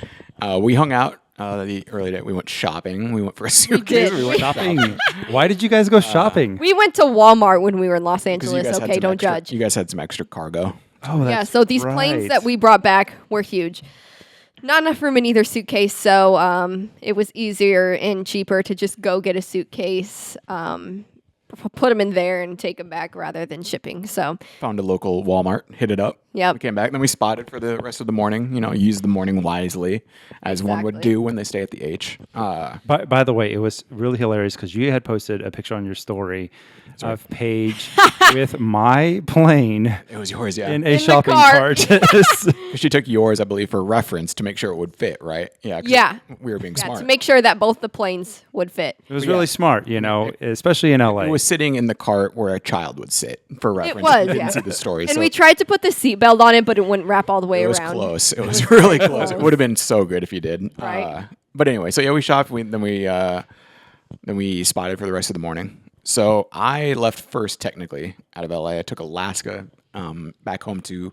We hung out the early day. We went shopping. We went for a suitcase. did. We went Shopping. Why did you guys go shopping? We went to Walmart when we were in Los 'cause you Angeles. guys had Okay, some don't extra- judge. You guys had some extra cargo. Oh, Yeah, that's so these planes that right. we brought back were huge. Not enough room in either suitcase, so it was easier and cheaper to just go get a suitcase, put them in there and take them back rather than shipping. So, Found a local Walmart, hit it up. Yep. We came back, then we spotted for the rest of the morning. Use the morning wisely, as one would Exactly. do when they stay at the H. By the way, it was really hilarious because you had posted a picture on your story of Paige with my plane It was yours, yeah. in a the shopping cart. cart. She took yours, I believe, for reference to make sure it would fit, right? Yeah. 'Cause Yeah. We were being yeah, smart. to make sure that both the planes would fit. It was really smart, especially in LA. It was sitting in the cart where a child would sit for reference. was, You didn't yeah. see the story. And so we tried to put the seatbelt on it, but it wouldn't wrap all the way it was around. close. It was really close. It would have been so good if you did. Right. But anyway, so yeah, we shopped. Then we spotted for the rest of the morning. So I left first, technically, out of LA. I took Alaska back home to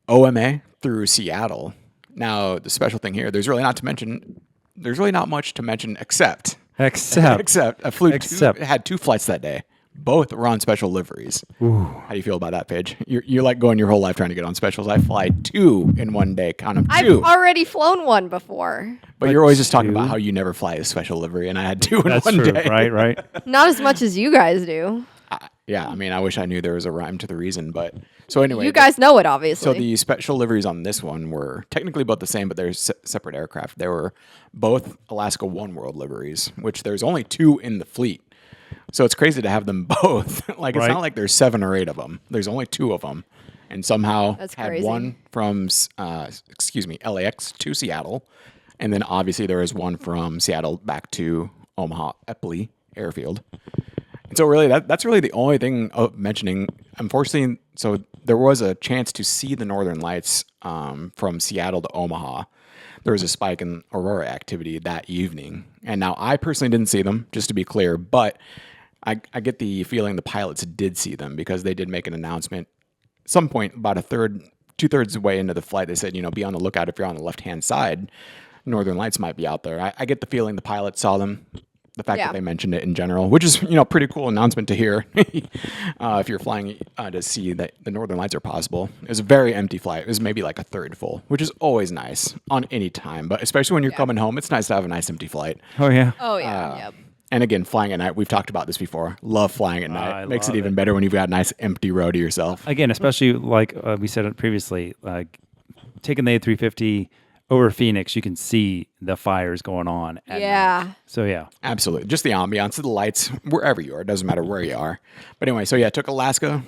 OMA through Seattle. Now, the special thing here, there's really not much to mention except I flew had two flights that day. Both were on special liveries. How do you feel about that, Paige? You're like going your whole life trying to get on specials. I fly two in one day. Count them, I've two. already flown one before. But you're always just talking two? about how you never fly a special livery, and I had two in That's one true, day. right? Not as much as you guys do. Yeah, I mean, I wish I knew there was a rhyme to the reason, but so anyway. You guys know it, obviously. So the special liveries on this one were technically both the same, but they're separate aircraft. They were both Alaska One World liveries, which there's only two in the fleet. So it's crazy to have them both. Like, it's Right. not like there's 7 or 8 of them. There's only 2 of them. And somehow That's had crazy. one from, LAX to Seattle. And then obviously there is one from Seattle back to Omaha Eppley Airfield. And so really that's really the only thing of mentioning. Unfortunately, so there was a chance to see the Northern Lights from Seattle to Omaha. There was a spike in aurora activity that evening. And now I personally didn't see them, just to be clear, but I get the feeling the pilots did see them because they did make an announcement. At some point, about 2/3 the way into the flight, they said, be on the lookout if you're on the left-hand side. Northern Lights might be out there. I get the feeling the pilots saw them. The fact Yeah. that they mentioned it in general, which is, pretty cool announcement to hear if you're flying to see that the Northern Lights are possible. It was a very empty flight. It was maybe like a third full, which is always nice on any time. But especially when you're coming home, it's nice to have a nice empty flight. Oh yeah. Oh, yeah. Yep. And again, flying at night, we've talked about this before. Love flying at night. I Makes it love even it. better when you've got a nice empty row to yourself. Again, especially like we said it previously, like taking the A350 over Phoenix, you can see the fires going on. At Yeah. night. So yeah. Absolutely. Just the ambiance, the lights, wherever you are. It doesn't matter where you are. But anyway, so yeah, took Alaska.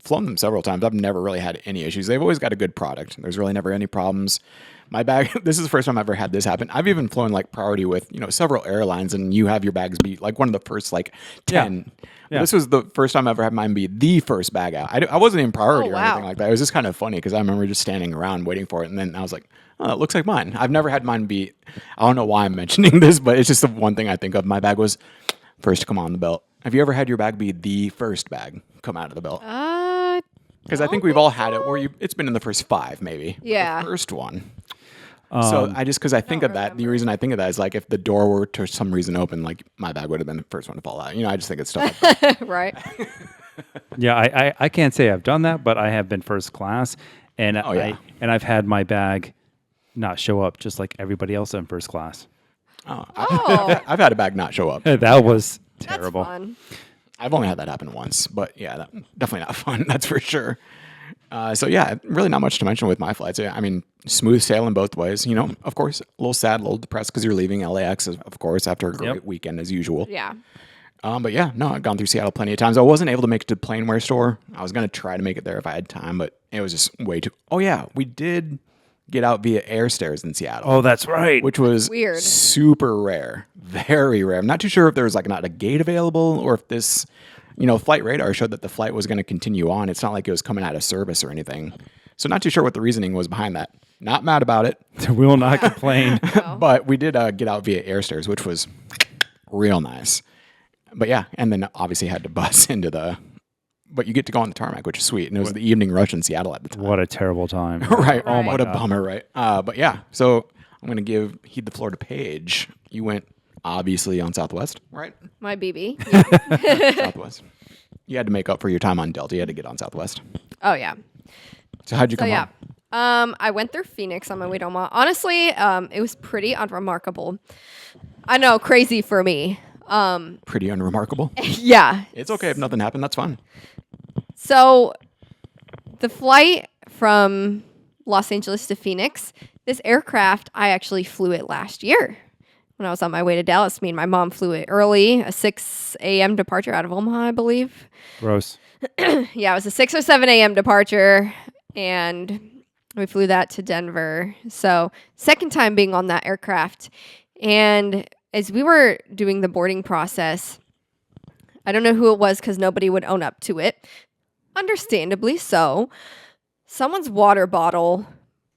Flown them several times. I've never really had any issues. They've always got a good product. There's really never any problems. My bag, this is the first time I've ever had this happen. I've even flown like priority with, several airlines and you have your bags be like one of the first like 10. Yeah. This was the first time I ever had mine be the first bag out. I wasn't in priority Oh, or wow. anything like that. It was just kind of funny because I remember just standing around waiting for it. And then I was like, oh, it looks like mine. I've never had mine be, I don't know why I'm mentioning this, but it's just the one thing I think of. My bag was first to come on the belt. Have you ever had your bag be the first bag come out of the belt? Because I think we've all had it where it's been in the first 5 maybe. Yeah. The first one. So because I think of that, the reason I think of that is like if the door were to some reason open, like my bag would have been the first one to fall out. I just think it's stuff like that. Right. Yeah, I can't say I've done that, but I have been first class, and Oh, yeah. I've had my bag not show up, just like everybody else in first class. Oh, I've had a bag not show up. That was that's terrible. fun. I've only had that happen once, but yeah, definitely not fun. That's for sure. So yeah, really not much to mention with my flights. I mean, smooth sailing both ways. You know, of course, a little sad, a little depressed because you're leaving LAX, of course, after a great weekend as usual. Yeah. But yeah, no, I've gone through Seattle plenty of times. I wasn't able to make it to the Planeware store. I was gonna try to make it there if I had time, but it was just way too. Oh yeah, we did get out via air stairs in Seattle. Oh, that's right. Which was Weird. super rare, very rare. I'm not too sure if there was like not a gate available or if this, flight radar showed that the flight was going to continue on. It's not like it was coming out of service or anything. So not too sure what the reasoning was behind that. Not mad about it, We will not complain. but we did get out via air stairs, which was real nice. But yeah, and then obviously had to bus into but you get to go on the tarmac, which is sweet. And it was the evening rush in Seattle at the time. What a terrible time. Right. Oh my what a bummer, right? But yeah, so I'm going to heed the floor to Paige. You went obviously on Southwest, right? My BB. Yeah. Southwest. You had to make up for your time on Delta. You had to get on Southwest. Oh yeah. So how'd you So come yeah. on? I went through Phoenix on my way to Omaha. Honestly, it was pretty unremarkable. I know, crazy for me. Pretty unremarkable. Yeah. It's okay if nothing happened. That's fine. So the flight from Los Angeles to Phoenix, this aircraft, I actually flew it last year when I was on my way to Dallas. Me and my mom flew it early, a 6 a.m. departure out of Omaha, I believe. Gross. Yeah, it was a 6 or 7 a.m. departure, and we flew that to Denver. So second time being on that aircraft. And as we were doing the boarding process, I don't know who it was because nobody would own up to it. Understandably so. Someone's water bottle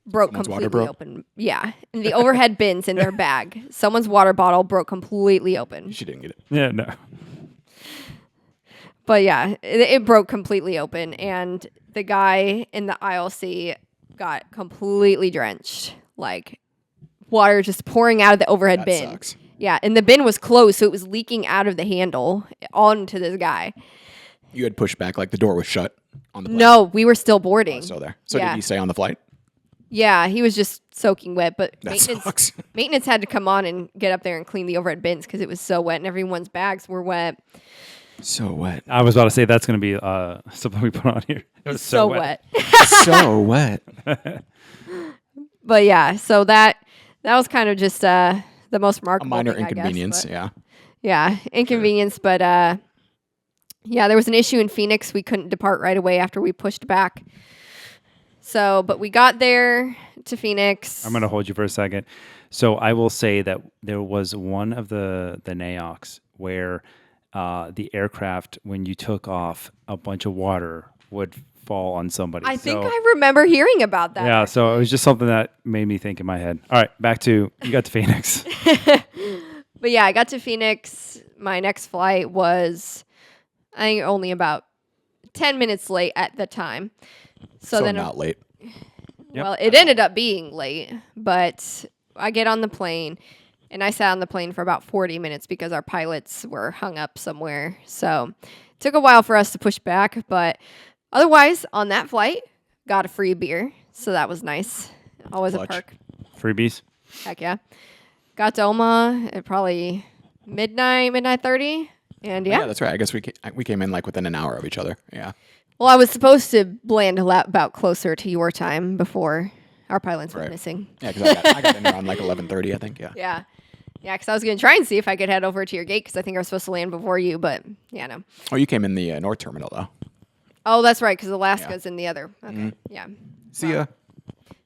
broke Someone's water completely broke? open. Yeah. In the overhead bins in their bag. Someone's water bottle broke completely open. She didn't get it. Yeah, no. But yeah, it broke completely open. And the guy in the aisle seat got completely drenched. Like water just pouring out of the overhead That bin. sucks. Yeah. And the bin was closed. So it was leaking out of the handle onto this guy. You had pushed back, like the door was shut on the plane. No, we were still boarding. Still there. So Yeah. did he stay on the flight? Yeah, he was just soaking wet, but That sucks. maintenance had to come on and get up there and clean the overhead bins because it was so wet and everyone's bags were wet. So wet. I was about to say that's going to be something we put on here. It was so wet. So wet. But yeah, so that was kind of just the most A remarkable minor thing, I guess, inconvenience. but- Yeah. Yeah, inconvenience, but yeah, there was an issue in Phoenix. We couldn't depart right away after we pushed back. So, but we got there to Phoenix. I'm going to hold you for a second. So I will say that there was one of the NAOCs where the aircraft, when you took off, a bunch of water would fall on somebody. I think I remember hearing about that. Yeah, so it was just something that made me think in my head. All right, back to, you got to Phoenix. But yeah, I got to Phoenix. My next flight was, I think, only about 10 minutes late at the time. So then, not late. well, it ended up being late, but I get on the plane and I sat on the plane for about 40 minutes because our pilots were hung up somewhere. So it took a while for us to push back, but otherwise on that flight, got a free beer. So that was nice. Always Clutch. a perk. Freebies. Heck yeah. Got to Omaha at probably midnight 30. And Yeah, yeah. that's right. I guess we came in like within an hour of each other. Yeah. Well, I was supposed to land about closer to your time before our pilots went Right. missing. Yeah, because I got in around like 11:30, I think. Yeah. Yeah. Yeah, because I was going to try and see if I could head over to your gate because I think I was supposed to land before you, but yeah, no. Oh, you came in the North Terminal though. Oh, that's right, because Alaska's in the other. Okay. Yeah. See ya.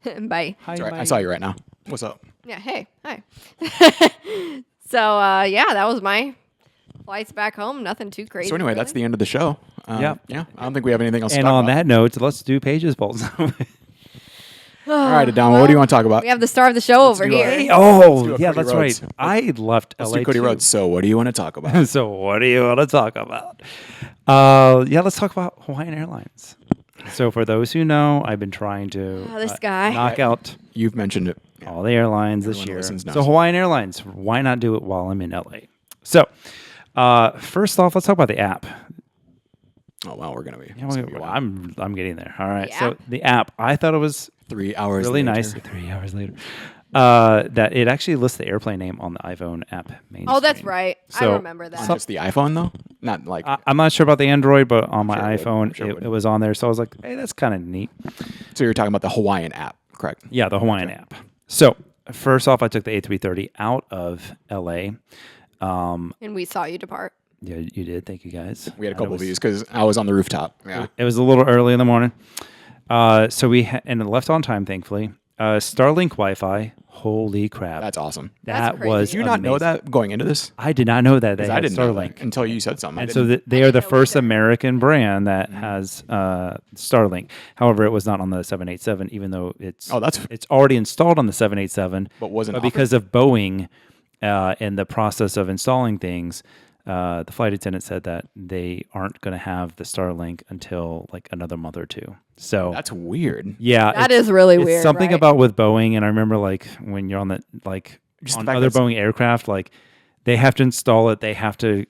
Bye. Hi, That's right. I saw you right now. What's up? Yeah, hey. Hi. So, yeah, that was my flights back home. Nothing too crazy. So anyway, that's the end of the show. Yep. Yeah. I don't think we have anything else to And talk on about. that note, let's do Paige's Pulse. All right, Adama, what do you want to talk about? We have the star of the show over do here. Let's Oh, do a yeah, Cody that's Rhodes. right. I left Let's LA do Cody too. Rhodes. So what do you want to talk about? So what do you want to talk about? Yeah, let's talk about Hawaiian Airlines. So for those who know, I've been trying to Oh, this guy. knock out You've mentioned it. Yeah. all the airlines this Everyone who year. listens knows. So Hawaiian Airlines, why not do it while I'm in LA? So first off, let's talk about the app. Oh well, we're gonna be. Yeah, it's gonna be well, wild. I'm getting there. All right. Yeah. So the app, I thought it was 3 hours really later. nice. 3 hours later, that it actually lists the airplane name on the iPhone app main Oh, that's screen. right. I So- remember On that. just the iPhone, though? Not like... I'm not sure about the Android, but on my sure it would. iPhone, I'm sure it would. it was on there. So I was like, hey, that's kind of neat. So you're talking about the Hawaiian app, correct? Yeah, the Hawaiian app. So first off, I took the A330 out of LA. And we saw you depart. Yeah, you did. Thank you guys. We had a And it couple of was- views because I was on the rooftop. Yeah. It was a little early in the morning. So and it left on time, thankfully. Starlink Wi-Fi. Holy crap. That's awesome. That's that crazy. was Did you not know amazing. that going into this? I did not know that. They Because I had didn't know Starlink. that until you said something. And so they are didn't the know first either. American brand that has Starlink. However, it was not on the 787, even though it's that's- it's already installed on the 787. But wasn't But because of Boeing and the process of installing things, the flight attendant said that they aren't going to have the Starlink until like another month or two. So That's weird. yeah, That it's- is really it's weird. something right? about with Boeing, and I remember like when you're on the like Just the on fact other that's- Boeing aircraft, like they have to install it, they have to,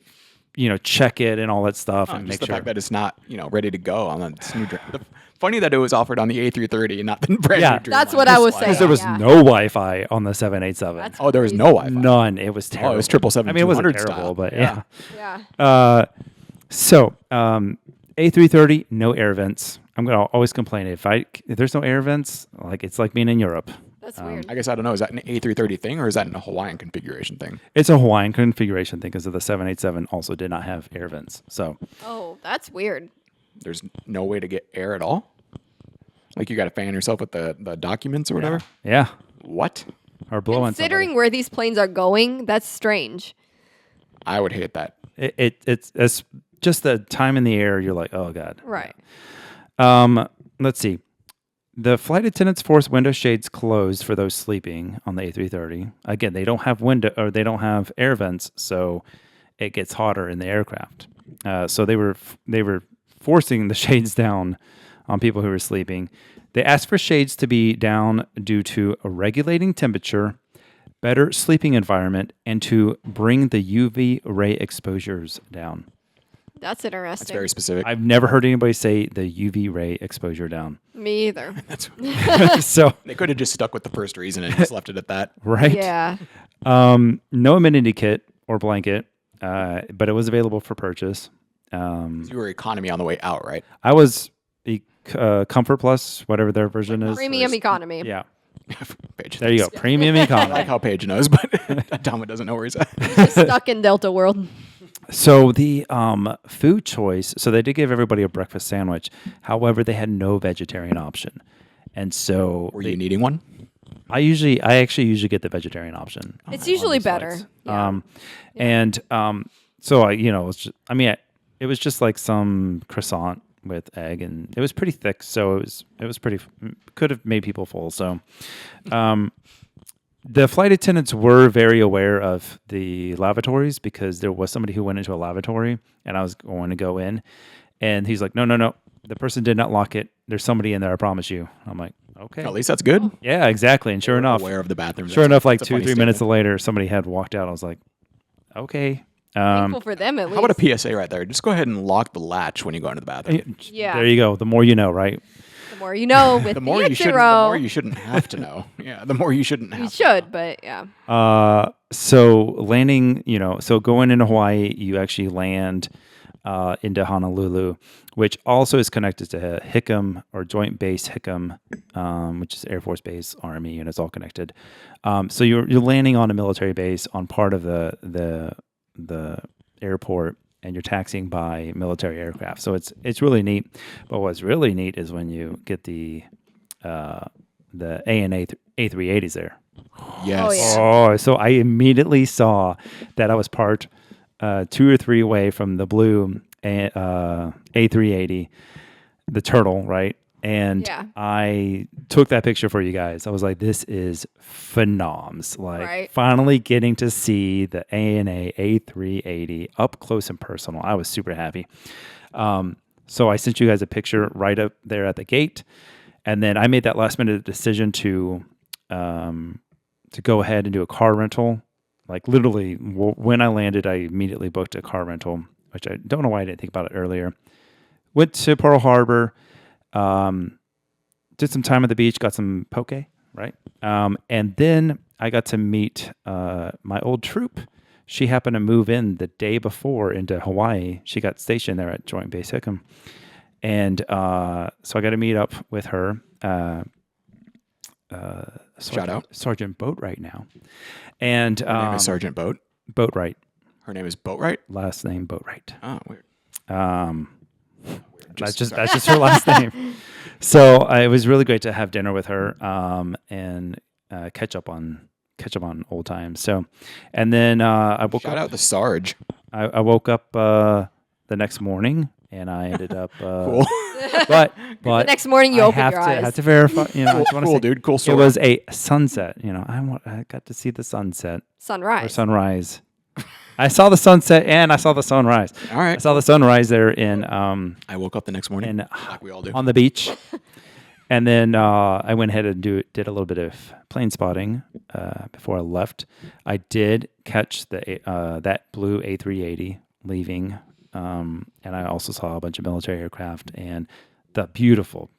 check it and all that stuff, and Just make the sure. fact that it's not, ready to go on this new funny that it was offered on the A330 and not the brand Yeah. new Dreamliner. That's what I was Because saying. there was yeah. no Wi-Fi on the 787. That's Oh, there was crazy. no Wi-Fi. None. It was terrible. Oh, it was 777 I mean, it wasn't 200 terrible, style. but yeah. Yeah. So A330, no air vents. I'm gonna always complain if there's no air vents, like it's like being in Europe. That's weird. I guess I don't know. Is that an A330 thing or is that a Hawaiian configuration thing? It's a Hawaiian configuration thing because of the 787 also did not have air vents. So Oh, that's weird. There's no way to get air at all? Like you got to fan yourself with the documents or whatever? yeah, What? or blow on Considering where these planes are going, that's strange. I would hate that. it's just the time in the air. You're like, oh god. Right. Let's see. The flight attendants force window shades closed for those sleeping on the A330. Again, they don't have air vents, so it gets hotter in the aircraft. So they were forcing the shades down on people who were sleeping. They asked for shades to be down due to a regulating temperature, better sleeping environment, and to bring the UV ray exposures down. That's interesting. It's very specific. I've never heard anybody say the UV ray exposure down. Me either. So, They could have just stuck with the first reason and just left it at that. right? Yeah. No amenity kit or blanket, but it was available for purchase. You were economy on the way out, right? I was the Comfort Plus, whatever their version is. Premium economy. Yeah. Paige. There you go. Premium I economy. like how Paige knows, but Dama doesn't know where he's at. Just stuck in Delta world. So the food choice, so they did give everybody a breakfast sandwich. However, they had no vegetarian option. And so Were you needing one? I actually usually get the vegetarian option. It's on usually these better. flights. Yeah. So it was just like some croissant with egg, and it was pretty thick, so it was pretty could have made people full. So, the flight attendants were very aware of the lavatories because there was somebody who went into a lavatory, and I was going to go in, and he's like, no, the person did not lock it. There's somebody in there, I promise you. I'm like, okay, At least that's good. yeah, exactly. And sure enough, Aware of the bathroom. sure enough, like That's a 2-3 funny minutes statement. later, somebody had walked out. I was like, okay. Thankful for them at least. How about a PSA right there? Just go ahead and lock the latch when you go into the bathroom. Yeah. There you go. The more you know, right? The more you know with The more you shouldn't have to know. Yeah, the more you shouldn't have. You to should, but yeah. So landing, so going into Hawaii, you actually land into Honolulu, which also is connected to Hickam or Joint Base Hickam, which is Air Force Base, Army, and it's all connected. So you're landing on a military base on part of the airport, and you're taxiing by military aircraft. So it's really neat. But what's really neat is when you get the ANA A380s there. Yes. Oh, yeah. Oh, so I immediately saw that I was parked 2 or 3 away from the blue A380, the turtle, right? And Yeah. I took that picture for you guys. I was like, this is phenoms. Like, Right. finally getting to see the ANA A380 up close and personal. I was super happy. So I sent you guys a picture right up there at the gate. And then I made that last minute decision to go ahead and do a car rental. Like literally, when I landed, I immediately booked a car rental, which I don't know why I didn't think about it earlier. Went to Pearl Harbor, to did some time at the beach, got some poke, right? And then I got to meet my old troop. She happened to move in the day before into Hawaii. She got stationed there at Joint Base Hickam. And so I got to meet up with her. Shout out. Sergeant Boatwright now. And Her name is Sergeant Boat. Boatwright. Her name is Boatwright. Last name Boatwright. Oh, weird. That's just her last name. So it was really great to have dinner with her and catch up on old times. So, and then I woke Shout up. out the Sarge. I woke up the next morning and I ended up. Cool. But The next morning you I open have your to, eyes. have to verify. You know, I just wanna Cool, say, dude. Cool It story. was a sunset. You know, I got to see the sunset or Sunrise. sunrise. I saw the sunset and I saw the sunrise. All right. I saw the sunrise there in I woke up the next morning, in like we all do. on the beach, and then I went ahead and did a little bit of plane spotting before I left. I did catch that blue A380 leaving, and I also saw a bunch of military aircraft and the beautiful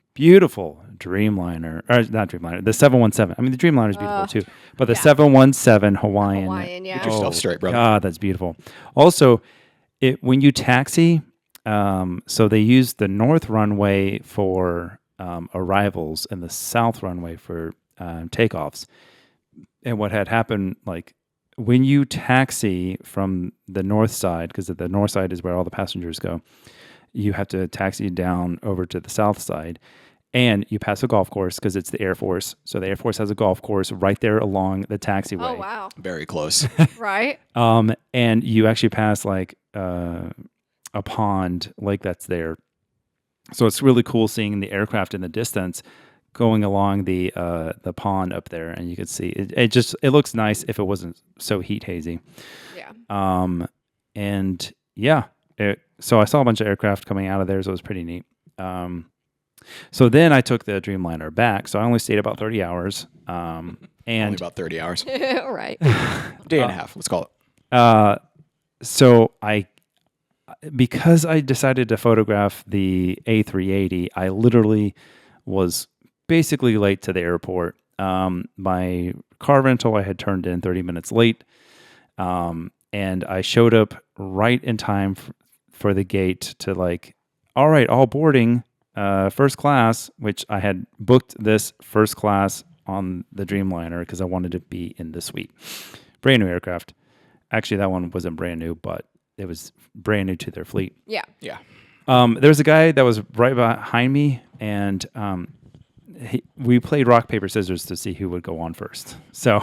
Dreamliner, or not Dreamliner, the 717. I mean, the Dreamliner is beautiful too, but the 717 Hawaiian. Hawaiian, yeah. Get yourself straight, brother. God, that's beautiful. Also, when you taxi, so they use the north runway for arrivals and the south runway for takeoffs. And what had happened, like when you taxi from the north side, because the north side is where all the passengers go, you have to taxi down over to the south side. And you pass a golf course because it's the Air Force. So the Air Force has a golf course right there along the taxiway. Oh, wow. Very close. Right? And you actually pass like a pond lake that's there. So it's really cool seeing the aircraft in the distance going along the pond up there, and you can see it looks nice if it wasn't so heat hazy. Yeah. And yeah, so I saw a bunch of aircraft coming out of there, so it was pretty neat. So then I took the Dreamliner back. So I only stayed about 30 hours. Only And about 30 hours. Right. Day and a half, let's call it. so because I decided to photograph the A380, I literally was basically late to the airport. My car rental I had turned in 30 minutes late. And I showed up right in time for the gate to like, all right, all boarding. First class, which I had booked this first class on the Dreamliner because I wanted to be in the suite. Brand new aircraft. Actually, that one wasn't brand new, but it was brand new to their fleet. Yeah. Yeah. There was a guy that was right behind me, and we played rock, paper, scissors to see who would go on first. So,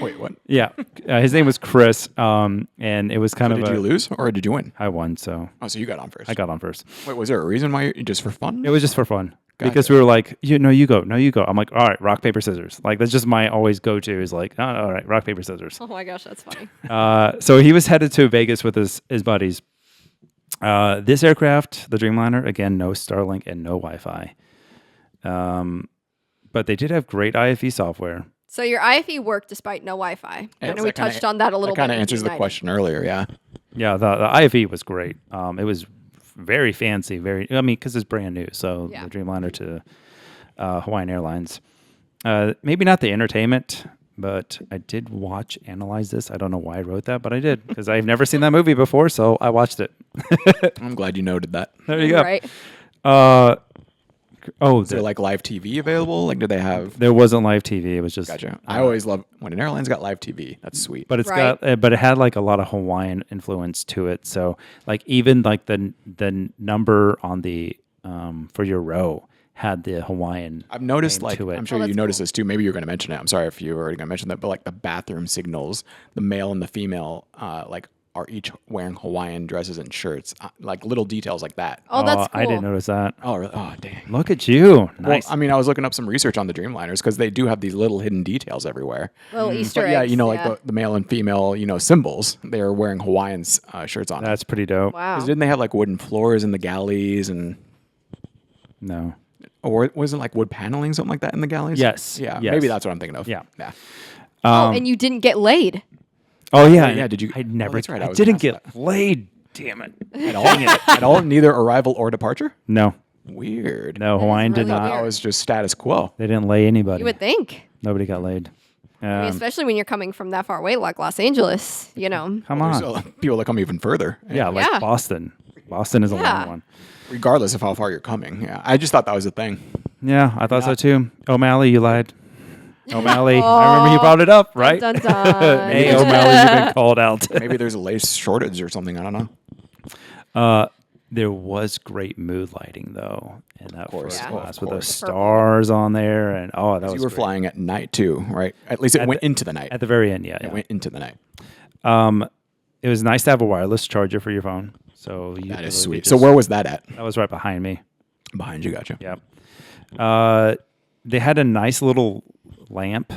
Wait, what? yeah, his name was Chris, and it was kind of Did you lose or did you win? I won, so Oh, so you got on first. I got on first. Wait, was there a reason why? Just for fun? It was just for fun. Gotcha. Because we were like, you go. No, you go. I'm like, all right, rock, paper, scissors. Like, that's just my always go-to is like, oh, all right, rock, paper, scissors. Oh my gosh, that's funny. So he was headed to Vegas with his buddies. This aircraft, the Dreamliner, again, no Starlink and no Wi-Fi. But they did have great IFE software. So your IFE worked despite no Wi-Fi. I know we touched on that a little That bit. kind of with answers the United. question earlier, yeah. Yeah, the IFE was great. It was very fancy, because it's brand new. So Yeah. the Dreamliner to Hawaiian Airlines. Maybe not the entertainment, but I did analyze this. I don't know why I wrote that, but I did because I've never seen that movie before, so I watched it. I'm glad you noted that. There you go. Right. Is there like live TV available? Like, do they have? There wasn't live TV. It was just Gotcha. I always love when an airline's got live TV. That's sweet. but it's Right. but it had like a lot of Hawaiian influence to it. So like even like the number on the for your row had the Hawaiian. I've noticed, name like, to it. I'm sure Oh, you that's noticed cool. this too. Maybe you're going to mention it. I'm sorry if you were already going to mention that, but like the bathroom signals, the male and the female, like are each wearing Hawaiian dresses and shirts, like little details like that. Oh, that's cool. I didn't notice that. Oh, really? Oh, dang. Look at you. Nice. Well, I mean, I was looking up some research on the Dreamliners because they do have these little hidden details everywhere. Little Easter But yeah, eggs. you know, like the male and female, symbols. They are wearing Hawaiian shirts on. That's pretty dope. Wow. 'Cause didn't they have like wooden floors in the galleys and, No. or was it like wood paneling, something like that in the galleys? Yes. Yeah, Yes. maybe that's what I'm thinking of. Yeah. Yeah. Oh, and you didn't get laid. Oh yeah. yeah, did you- I never. that's right, I I was didn't gonna get laid. Damn it. At all, neither arrival or departure? No. Weird. No, That is Hawaiian did really not. weird. That was just status quo. They didn't lay anybody. You would think. Nobody got laid. I mean, especially when you're coming from that far away, like Los Angeles, you know. Come on. There's people that come even further. Yeah, like Yeah. Boston. Boston is a Yeah. long one. Regardless of how far you're coming. Yeah. I just thought that was a thing. Yeah, I thought so too. O'Malley, you lied. O'Malley, I remember you brought it up, right? Dun, dun, dun. Hey, O'Malley, you've been called out. Maybe there's a lace shortage or something. I don't know. There was great mood lighting though in that course, first yeah. class Of with those course. stars on there, and that was You were great. flying at night too, right? At least it went into the night. At the very end. Yeah, It yeah. went into the night. It was nice to have a wireless charger for your phone. So you That could is literally sweet. So just- where was that at? that was right behind me. Behind you, gotcha. Yep. They had a nice little lamp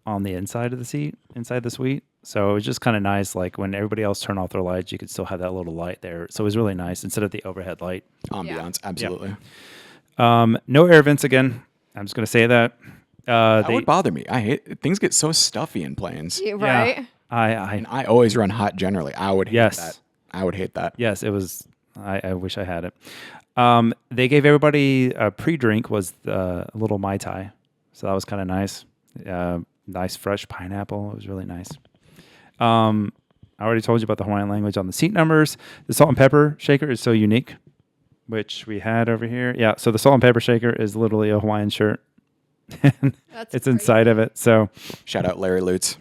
on the inside of the seat, inside the suite. So it was just kind of nice. Like when everybody else turned off their lights, you could still have that little light there. So it was really nice instead of the overhead light. Ambiance, absolutely. No air vents again. I'm just going to say that. That would bother me. I hate things get so stuffy in planes. Yeah, right? And I always run hot generally. I would hate Yes. that. I would hate that. Yes, it was. I wish I had it. They gave everybody a pre-drink was a little Mai Tai. So that was kind of nice. Nice fresh pineapple. It was really nice. I already told you about the Hawaiian language on the seat numbers. The salt and pepper shaker is so unique, which we had over here. Yeah, so the salt and pepper shaker is literally a Hawaiian shirt. That's It's crazy. inside of it. So, Shout out Larry Lutz.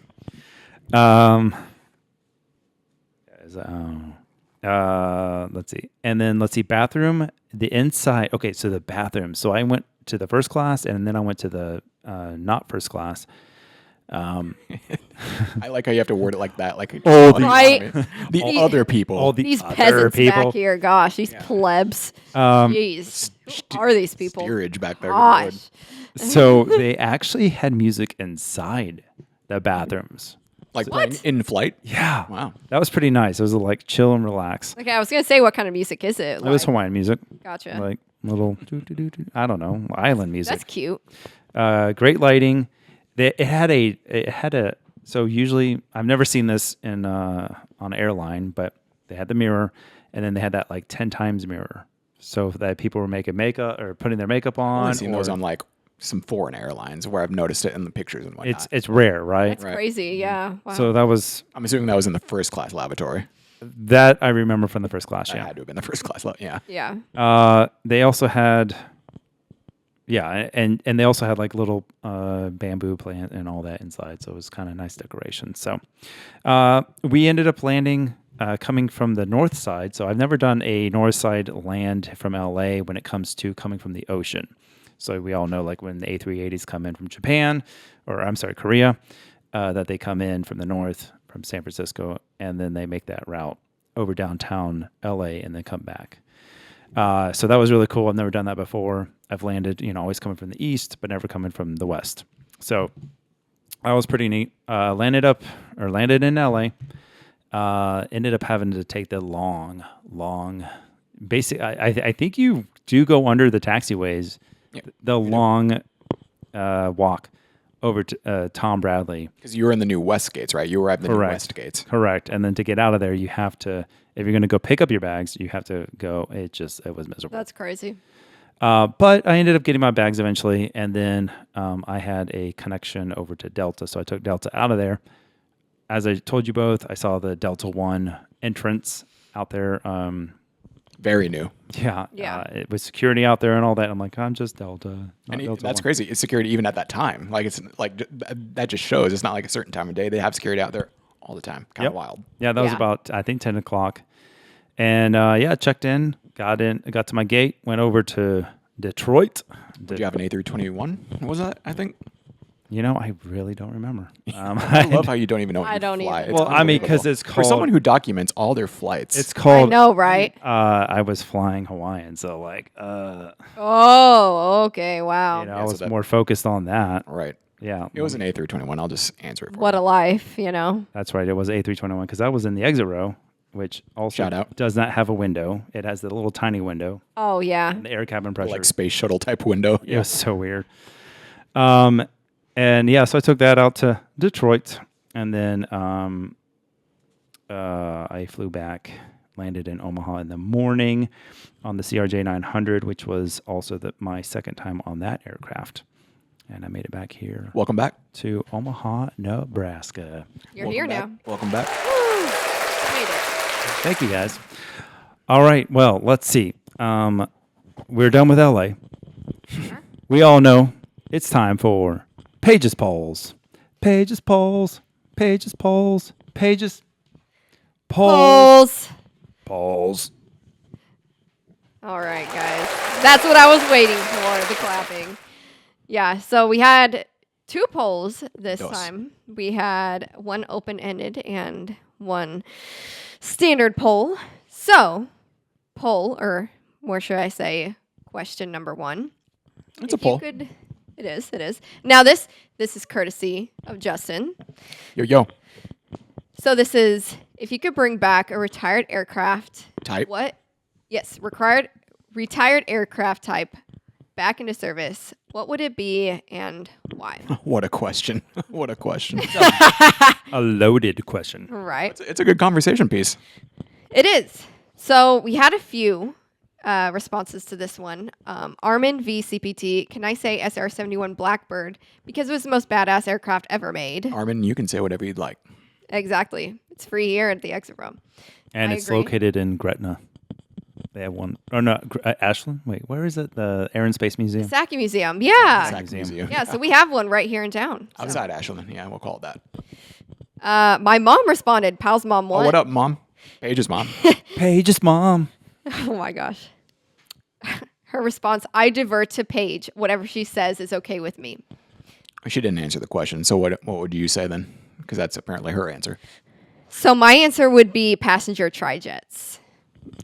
let's see. And then let's see, bathroom, the inside. Okay, so the bathroom. So I went to the first class and then I went to the not first class. I like how you have to word it like that. Like Oh, the, Right. the other people. All the These other peasants people. back here, gosh, these plebs. Jeez. Who are these people? steerage back there. Gosh. So they actually had music inside the bathrooms. Like playing in flight. Yeah. Wow. That was pretty nice. It was like chill and relax. Okay, I was going to say, what kind of music is it? It was Like, Hawaiian music. Gotcha. Like little, I don't know, island music. That's cute. Great lighting. It had a. So usually, I've never seen this in on an airline, but they had the mirror, and then they had that like 10 times mirror, so that people were making makeup or putting their makeup on. I've seen those or- on like some foreign airlines where I've noticed it in the pictures and whatnot. it's rare, right? That's crazy. Yeah. Wow. So that was I'm assuming that was in the first class lavatory. that I remember from the first class. That Yeah. had to have been the first class. Yeah. yeah. They also had. Yeah, and they also had like little bamboo plant and all that inside, so it was kind of nice decoration. So we ended up landing coming from the north side. So I've never done a north side land from LA when it comes to coming from the ocean. So we all know like when the A380s come in from Japan, or I'm sorry, Korea, that they come in from the north, from San Francisco, and then they make that route over downtown LA and then come back. So that was really cool. I've never done that before. I've landed, always coming from the east, but never coming from the west. So that was pretty neat. Landed in LA. Ended up having to take the long. Basic. I think you do go under the taxiways. Yeah, the long walk over to Tom Bradley. Because you were in the new West Gates, right? You arrived in the new Correct. West Gates. Correct. And then to get out of there, you have to. If you're going to go pick up your bags, you have to go. It was miserable. That's crazy. But I ended up getting my bags eventually, and then I had a connection over to Delta, so I took Delta out of there. As I told you both, I saw the Delta One entrance out there. Very new. Yeah. It was security out there and all that. I'm like, I'm just Delta. not And Delta that's One. crazy. It's security even at that time. Like it's like that just shows it's not like a certain time of day. They have security out there all the time. Kind of wild. Yeah, that was Yeah. about I think 10 o'clock, and checked in, got to my gate, went over to Detroit. Did you have an A321? What was that? I think. I really don't remember. I love how you don't even know what I you don't fly. either. It's Well, I mean, 'cause unbelievable. it's for someone called- who documents all their flights. It's I called. know, right? I was flying Hawaiian, so like, Oh, okay. Wow. I was that- more focused on that. right. Yeah, It was an A321. I'll just answer it for What you. a life, that's right. It was A321 because I was in the exit row, which also Shout out. does not have a window. It has the little tiny window, Oh, yeah. and the air cabin pressure. Like space shuttle type window. It was so weird. So I took that out to Detroit, and then I flew back landed in Omaha in the morning on the CRJ 900, which was also my second time on that aircraft. And I made it back here Welcome back. to Omaha, Nebraska. You're here now. Welcome back. Woo! Made it. Thank you, guys. All right. Well, let's see. We're done with LA. We all know it's time for Pages Polls. Pages Polls. Pages Polls. Pages Polls. Polls. Polls. All right, guys. That's what I was waiting for, the clapping. Yeah, so we had 2 polls this time. We had one open-ended and one standard poll. So, poll, or more should I say, question number 1. It's a poll. It is. Now, this is courtesy of Justin. Yo. So this is, if you could bring back a retired aircraft. Type. What? Yes, retired aircraft type back into service. What would it be and why? What a question. What a question. A loaded question. Right. It's a good conversation piece. It is. So we had a few responses to this one. Armin v CPT, can I say SR-71 Blackbird because it was the most badass aircraft ever made. Armin, you can say whatever you'd like. Exactly. It's free here at the exit row. And I it's agree. located in Gretna. They have one. Or no, Ashland? Wait, where is it? The Air and Space Museum? Saki Museum. Yeah. Sac Museum. Yeah, so we have one right here in town. So. Outside Ashland. Yeah, we'll call it that. My mom responded. Pal's mom won. Oh, what up, Mom? Paige's mom. Paige's mom. Oh my gosh. Her response, I divert to Paige. Whatever she says is okay with me. She didn't answer the question. So what would you say then? Because that's apparently her answer. So my answer would be passenger trijets.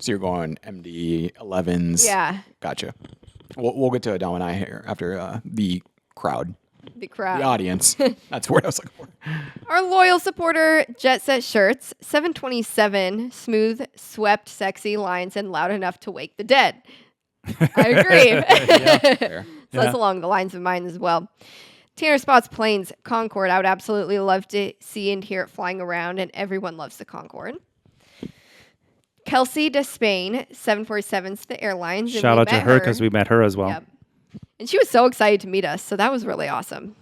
So you're going MD-11s. Yeah. Gotcha. We'll get to Adele and I here after the crowd, The crowd. the audience. That's what I was looking for. Our loyal supporter, Jet Set Shirts, 727, smooth, swept, sexy lines and loud enough to wake the dead. I agree. Fair. So that's along the lines of mine as well. Tanner Spots Planes Concorde. I would absolutely love to see and hear it flying around, and everyone loves the Concorde. Kelsey de Spain, 747's the airlines. and Shout we out to met her because we met her as well. Yep. And she was so excited to meet us, so that was really awesome.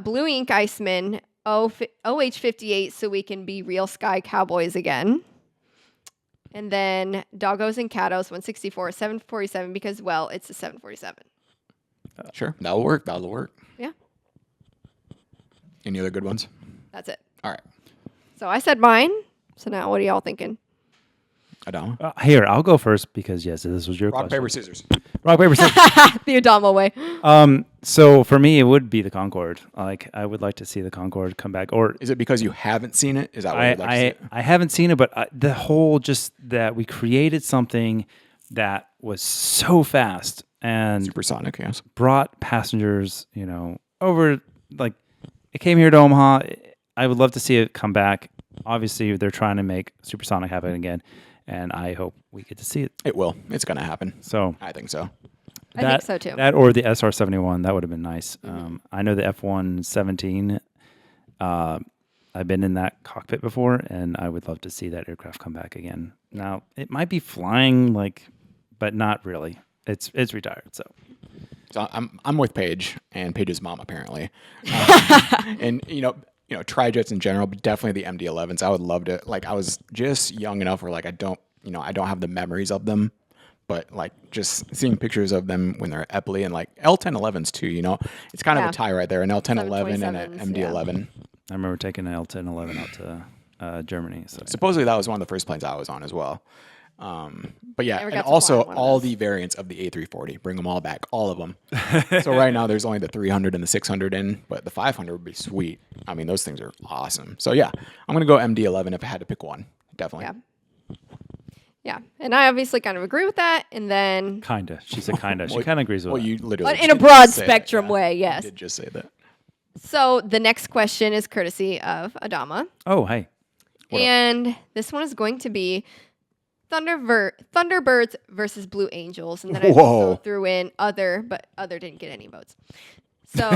Blue Ink Iceman, OH58, so we can be real sky cowboys again. And then Doggos and Catos, 164, 747, because, well, it's a 747. Sure. That'll work. That'll work. Yeah, Any other good ones? that's it. All right. So I said mine. So now what are y'all thinking? Adama. Here, I'll go first because, yes, this was your Rock, question. paper, scissors. Rock, paper, scissors. The Adama way. So for me, it would be the Concorde. Like, I would like to see the Concorde come back. Or Is it because you haven't seen it? Is that why you'd like to see it? I haven't seen it, but the whole just that we created something that was so fast and Supersonic, yes. brought passengers, over. Like, it came here to Omaha. I would love to see it come back. Obviously, they're trying to make Supersonic happen again, and I hope we get to see it. It will. It's going to happen. So I think so. I think so too. That or the SR-71, that would have been nice. I know the F-117. I've been in that cockpit before, and I would love to see that aircraft come back again. Now, it might be flying, but not really. It's retired, so. So I'm with Paige and Paige's mom apparently, and trijets in general, but definitely the MD-11s. I would love to. Like I was just young enough where I don't have the memories of them, but just seeing pictures of them when they're at Epley and L1011s too. It's kind of a tie right there, an L1011 and an 727s, MD-11. I remember taking an L-1011 out to Germany. So Supposedly that was one of the first planes I was on as well. But yeah, Never and got to also fly one of all those. the variants of the A340. Bring them all back, all of them. So right now there's only the 300 and the 600 in, but the 500 would be sweet. I mean, those things are awesome. So yeah, I'm gonna go MD-11 if I had to pick one. Definitely. Yeah. Yeah. And I obviously kind of agree with that. And then, kinda. She said kinda. She kind of agrees with Well, that. you literally. but in a did broad say that, spectrum yeah. way, You yes. did just say that. So the next question is courtesy of Adama. Oh, hey. And this one is going to be Thunderbirds versus Blue Angels. And then I Whoa. also threw in other, but other didn't get any votes. So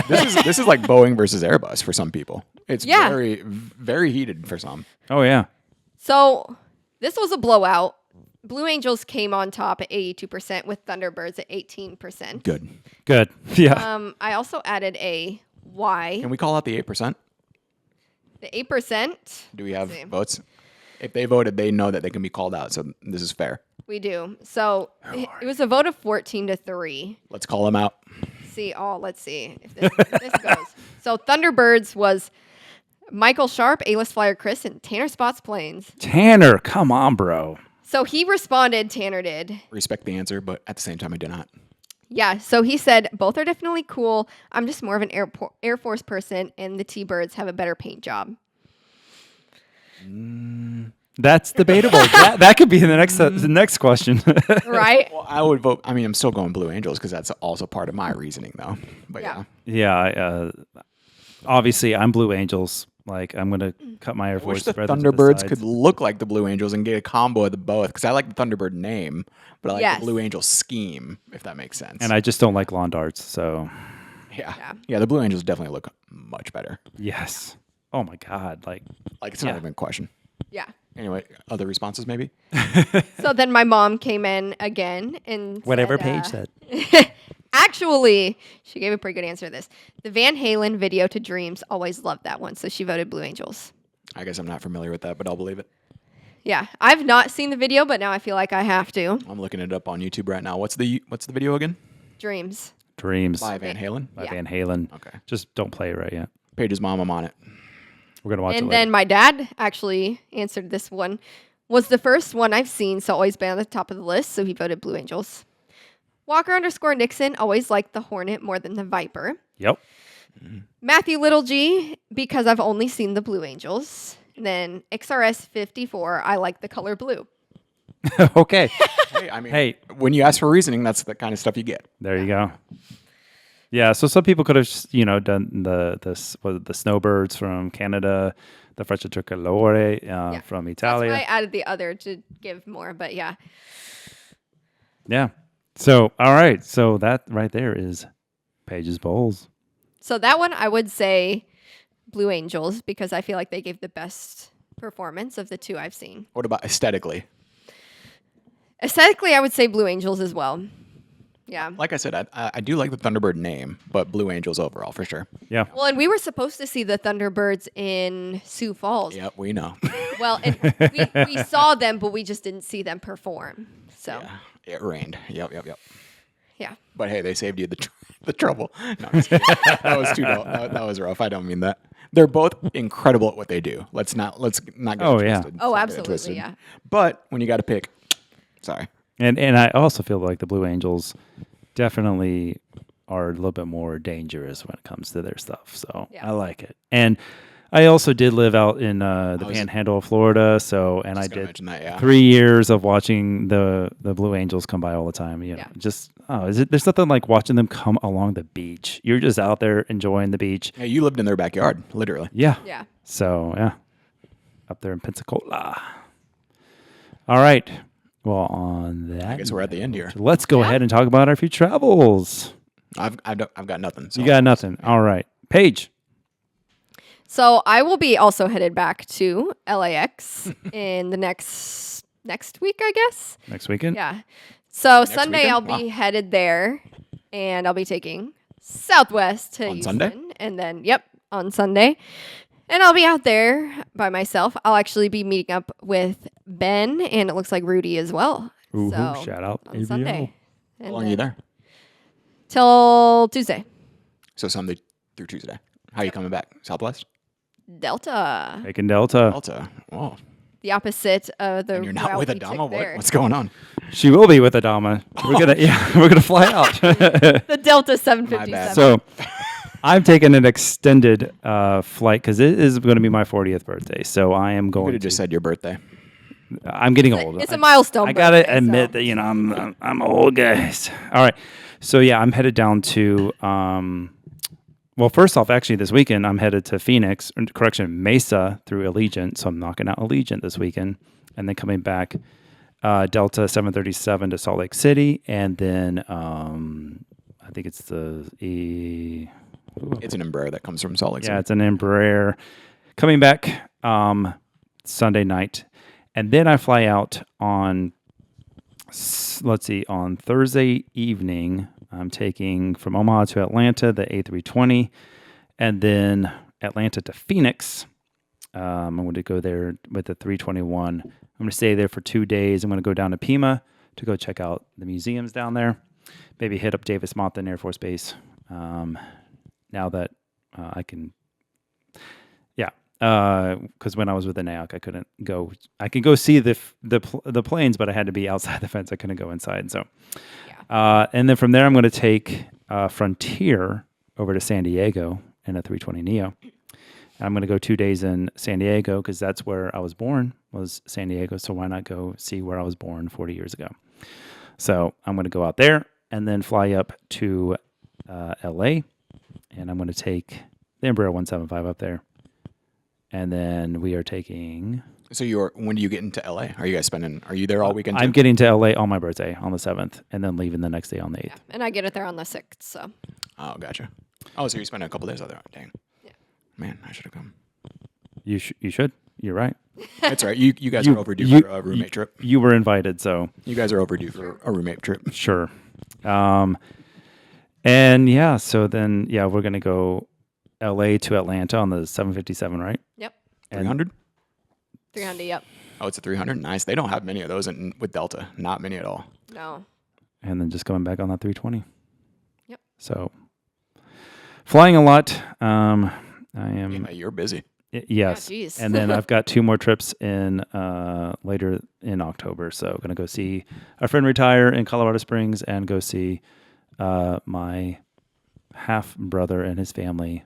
This is like Boeing versus Airbus for some people. It's Yeah. very, very heated for some. Oh, yeah. So This was a blowout. Blue Angels came on top at 82% with Thunderbirds at 18%. Good. Good. Yeah. I also added a Y. Can we call out the 8%? The 8%. Do we have see. votes? If they voted, they know that they can be called out. So this is fair. We do. So it was a vote of 14-3. Let's call them out. Let's see if this goes. So Thunderbirds was Michael Sharp, A-list flyer Chris, and Tanner Spots Planes. Tanner, come on, bro. So he responded, Tanner did. Respect the answer, but at the same time, I did not. Yeah, so he said, both are definitely cool. I'm just more of an Air Force person, and the T-Birds have a better paint job. That's debatable. that could be the next question. Right? Well, I would vote. I mean, I'm still going Blue Angels because that's also part of my reasoning, though. But Yeah. Yeah. Obviously, I'm Blue Angels. Like, I'm gonna cut my Air I wish Force. the feathers to Thunderbirds sides. could look like the Blue Angels and get a combo of the both because I like the Thunderbird name, but I like Yes. the Blue Angel scheme, if that makes sense. And I just don't like lawn darts. So yeah, the Blue Angels definitely look much better. yes. Oh my God. Like, Like, it's not Yeah. even a question. Yeah. Anyway, other responses maybe? So then my mom came in again and whatever said, Paige said. Actually, she gave a pretty good answer to this. The Van Halen video to Dreams, always loved that one. So she voted Blue Angels. I guess I'm not familiar with that, but I'll believe it. Yeah. I've not seen the video, but now I feel like I have to. I'm looking it up on YouTube right now. What's the video again? Dreams. Dreams By Van Halen? by Yeah. Van Halen. Okay. Just don't play it right yet. Paige's mom, I'm on it. We're gonna watch it And later. then my dad actually answered this one. Was the first one I've seen, so always been on the top of the list. So he voted Blue Angels. Walker_Nixon always liked the Hornet more than the Viper. Yep. Matthew Little G, because I've only seen the Blue Angels. And then XRS 54, I like the color blue. Okay. Hey, I mean, Hey. when you ask for reasoning, that's the kind of stuff you get. There you go. Yeah, so some people could have, done the snowbirds from Canada, the Freccia Tricolore from That's Italia. why I added the other to give more, but yeah. Yeah. So, all right. So that right there is Paige's Bowls. So that one I would say Blue Angels because I feel like they gave the best performance of the two I've seen. What about aesthetically? Aesthetically, I would say Blue Angels as well. Yeah. Like I said, I do like the Thunderbird name, but Blue Angels overall for sure. Yeah. Well, and we were supposed to see the Thunderbirds in Sioux Falls. Yep, we know. Well, and we saw them, but we just didn't see them perform. So, It rained. Yep. yeah. But hey, they saved you the trouble. No, I'm just kidding. That was that was rough. I don't mean that. They're both incredible at what they do. Let's not get it Oh, yeah. twisted. Oh, Let's not get it absolutely, twisted. yeah. But when you got to pick, sorry. And I also feel like the Blue Angels definitely are a little bit more dangerous when it comes to their stuff. So Yeah. I like it. And I also did live out in the was- Panhandle of Florida. So, and I Just gonna did mention that, yeah. 3 years of watching the Blue Angels come by all the time. Yeah. There's nothing like watching them come along the beach. You're just out there enjoying the beach. Hey, you lived in their backyard, literally. Yeah. Yeah. So, yeah. Up there in Pensacola. All right. Well, on that, I guess we're at the end here. let's go ahead and talk about our few travels. I've got nothing. So. You got nothing. All right. Paige. So I will be also headed back to LAX in the next week, I guess. Next weekend? Yeah. So Sunday weekend? I'll be Wow. headed there, and I'll be taking Southwest to On Houston, Sunday? and then on Sunday, and I'll be out there by myself. I'll actually be meeting up with Ben, and it looks like Rudy as well. Ooh, So shout out. on ABL. Sunday. How And long are you then there? Till Tuesday. So Sunday through Tuesday. How you coming back? Southwest? Delta, Taking Delta. Delta. Oh, the opposite of the and you're not route with we Adama? took there. What's going on? She will be with Adama. We're gonna fly out. The Delta My 757. bad. So I'm taking an extended flight because it is going to be my 40th birthday. So I am You going could have just said your birthday. I'm getting old. It's a milestone I gotta birthday, admit so. that I'm old, guys. All right, so yeah, I'm headed down to. Well, first off, actually, this weekend I'm headed to Phoenix, Mesa through Allegiant. So I'm knocking out Allegiant this weekend, and then coming back Delta 737 to Salt Lake City, and then I think it's the It's an Embraer that comes from Salt Lake City. yeah, it's an Embraer coming back Sunday night. And then I fly out on, on Thursday evening. I'm taking from Omaha to Atlanta, the A320, and then Atlanta to Phoenix. I'm going to go there with the 321. I'm going to stay there for 2 days. I'm going to go down to Pima to go check out the museums down there. Maybe hit up Davis Monthan Air Force Base. Now that I can, because when I was with the NAOC, I couldn't go. I could go see the planes, but I had to be outside the fence. I couldn't go inside. So, and then from there, I'm going to take Frontier over to San Diego in a 320 Neo. I'm going to go 2 days in San Diego because that's where I was born, was San Diego. So why not go see where I was born 40 years ago? So I'm going to go out there and then fly up to LA, and I'm going to take the Embraer 175 up there. And then we are taking... So when do you get into LA? Are you guys are you there all weekend? I'm getting to LA on my birthday on the 7th, and then leaving the next day on the 8th. Yeah. And I get it there on the 6th, so. Oh, gotcha. Oh, so you're spending a couple days out there. Dang. Yeah. Man, I should have come. You should. You're right. That's right. You guys are overdue for a roommate trip. You were invited, so... You guys are overdue for a roommate trip. Sure. And yeah, so then, we're going to go LA to Atlanta on the 757, right? Yep. 300? 300, yep. Oh, it's a 300? Nice. They don't have many of those with Delta. Not many at all. No. And then just coming back on that 320. Yep. So flying a lot. I am... Yeah, you're busy. Yes. Yeah, geez. And then I've got 2 more trips in later in October. So I'm going to go see a friend retire in Colorado Springs and go see my half brother and his family.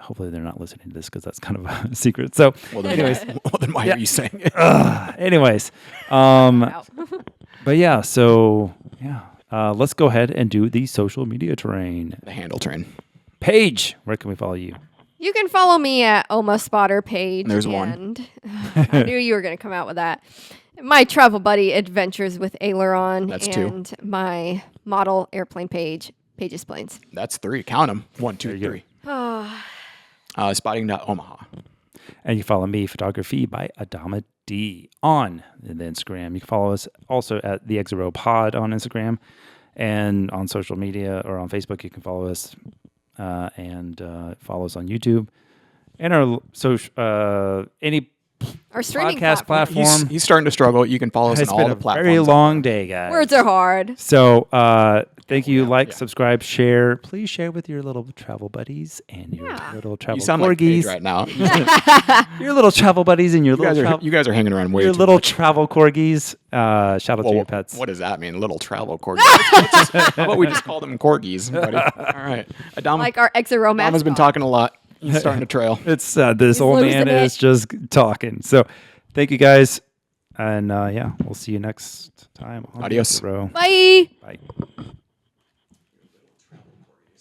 Hopefully they're not listening to this because that's kind of a secret. So then why are you saying it? Anyways. But yeah, so let's go ahead and do the social media train. The handle train. Paige, where can we follow you? You can follow me at Oma Spotter Page. There's one. I knew you were going to come out with that. My Travel Buddy Adventures with Aileron. That's and 2. My model airplane page, Pages Planes. That's 3. Count them. 1, 2, 3. Spotting.Omaha. And you follow me, Photography by Adama D on the Instagram. You can follow us also at the Exero Pod on Instagram, and on social media or on Facebook. You can follow us and follow us on YouTube and our social Our streaming podcast platform. platform. He's starting to struggle. You can follow us on It's all been the a platforms. very long day, guys. Words are hard. So thank you. Subscribe, share. Please share with your little travel buddies and your little travel You sound like Paige corgis. right now. Your little travel buddies and your You guys are hanging around way your too little much. travel corgis. Shout out to your pets. What does that mean? Little travel corgis. How about we just call them corgis, buddy? All right. Adama, Like our Exero mascot. Adama's been talking a lot. He's starting to trail. It's this old man losing it. is just talking. So thank you guys, and we'll see you next time. On Adios. Row. Bye. Bye.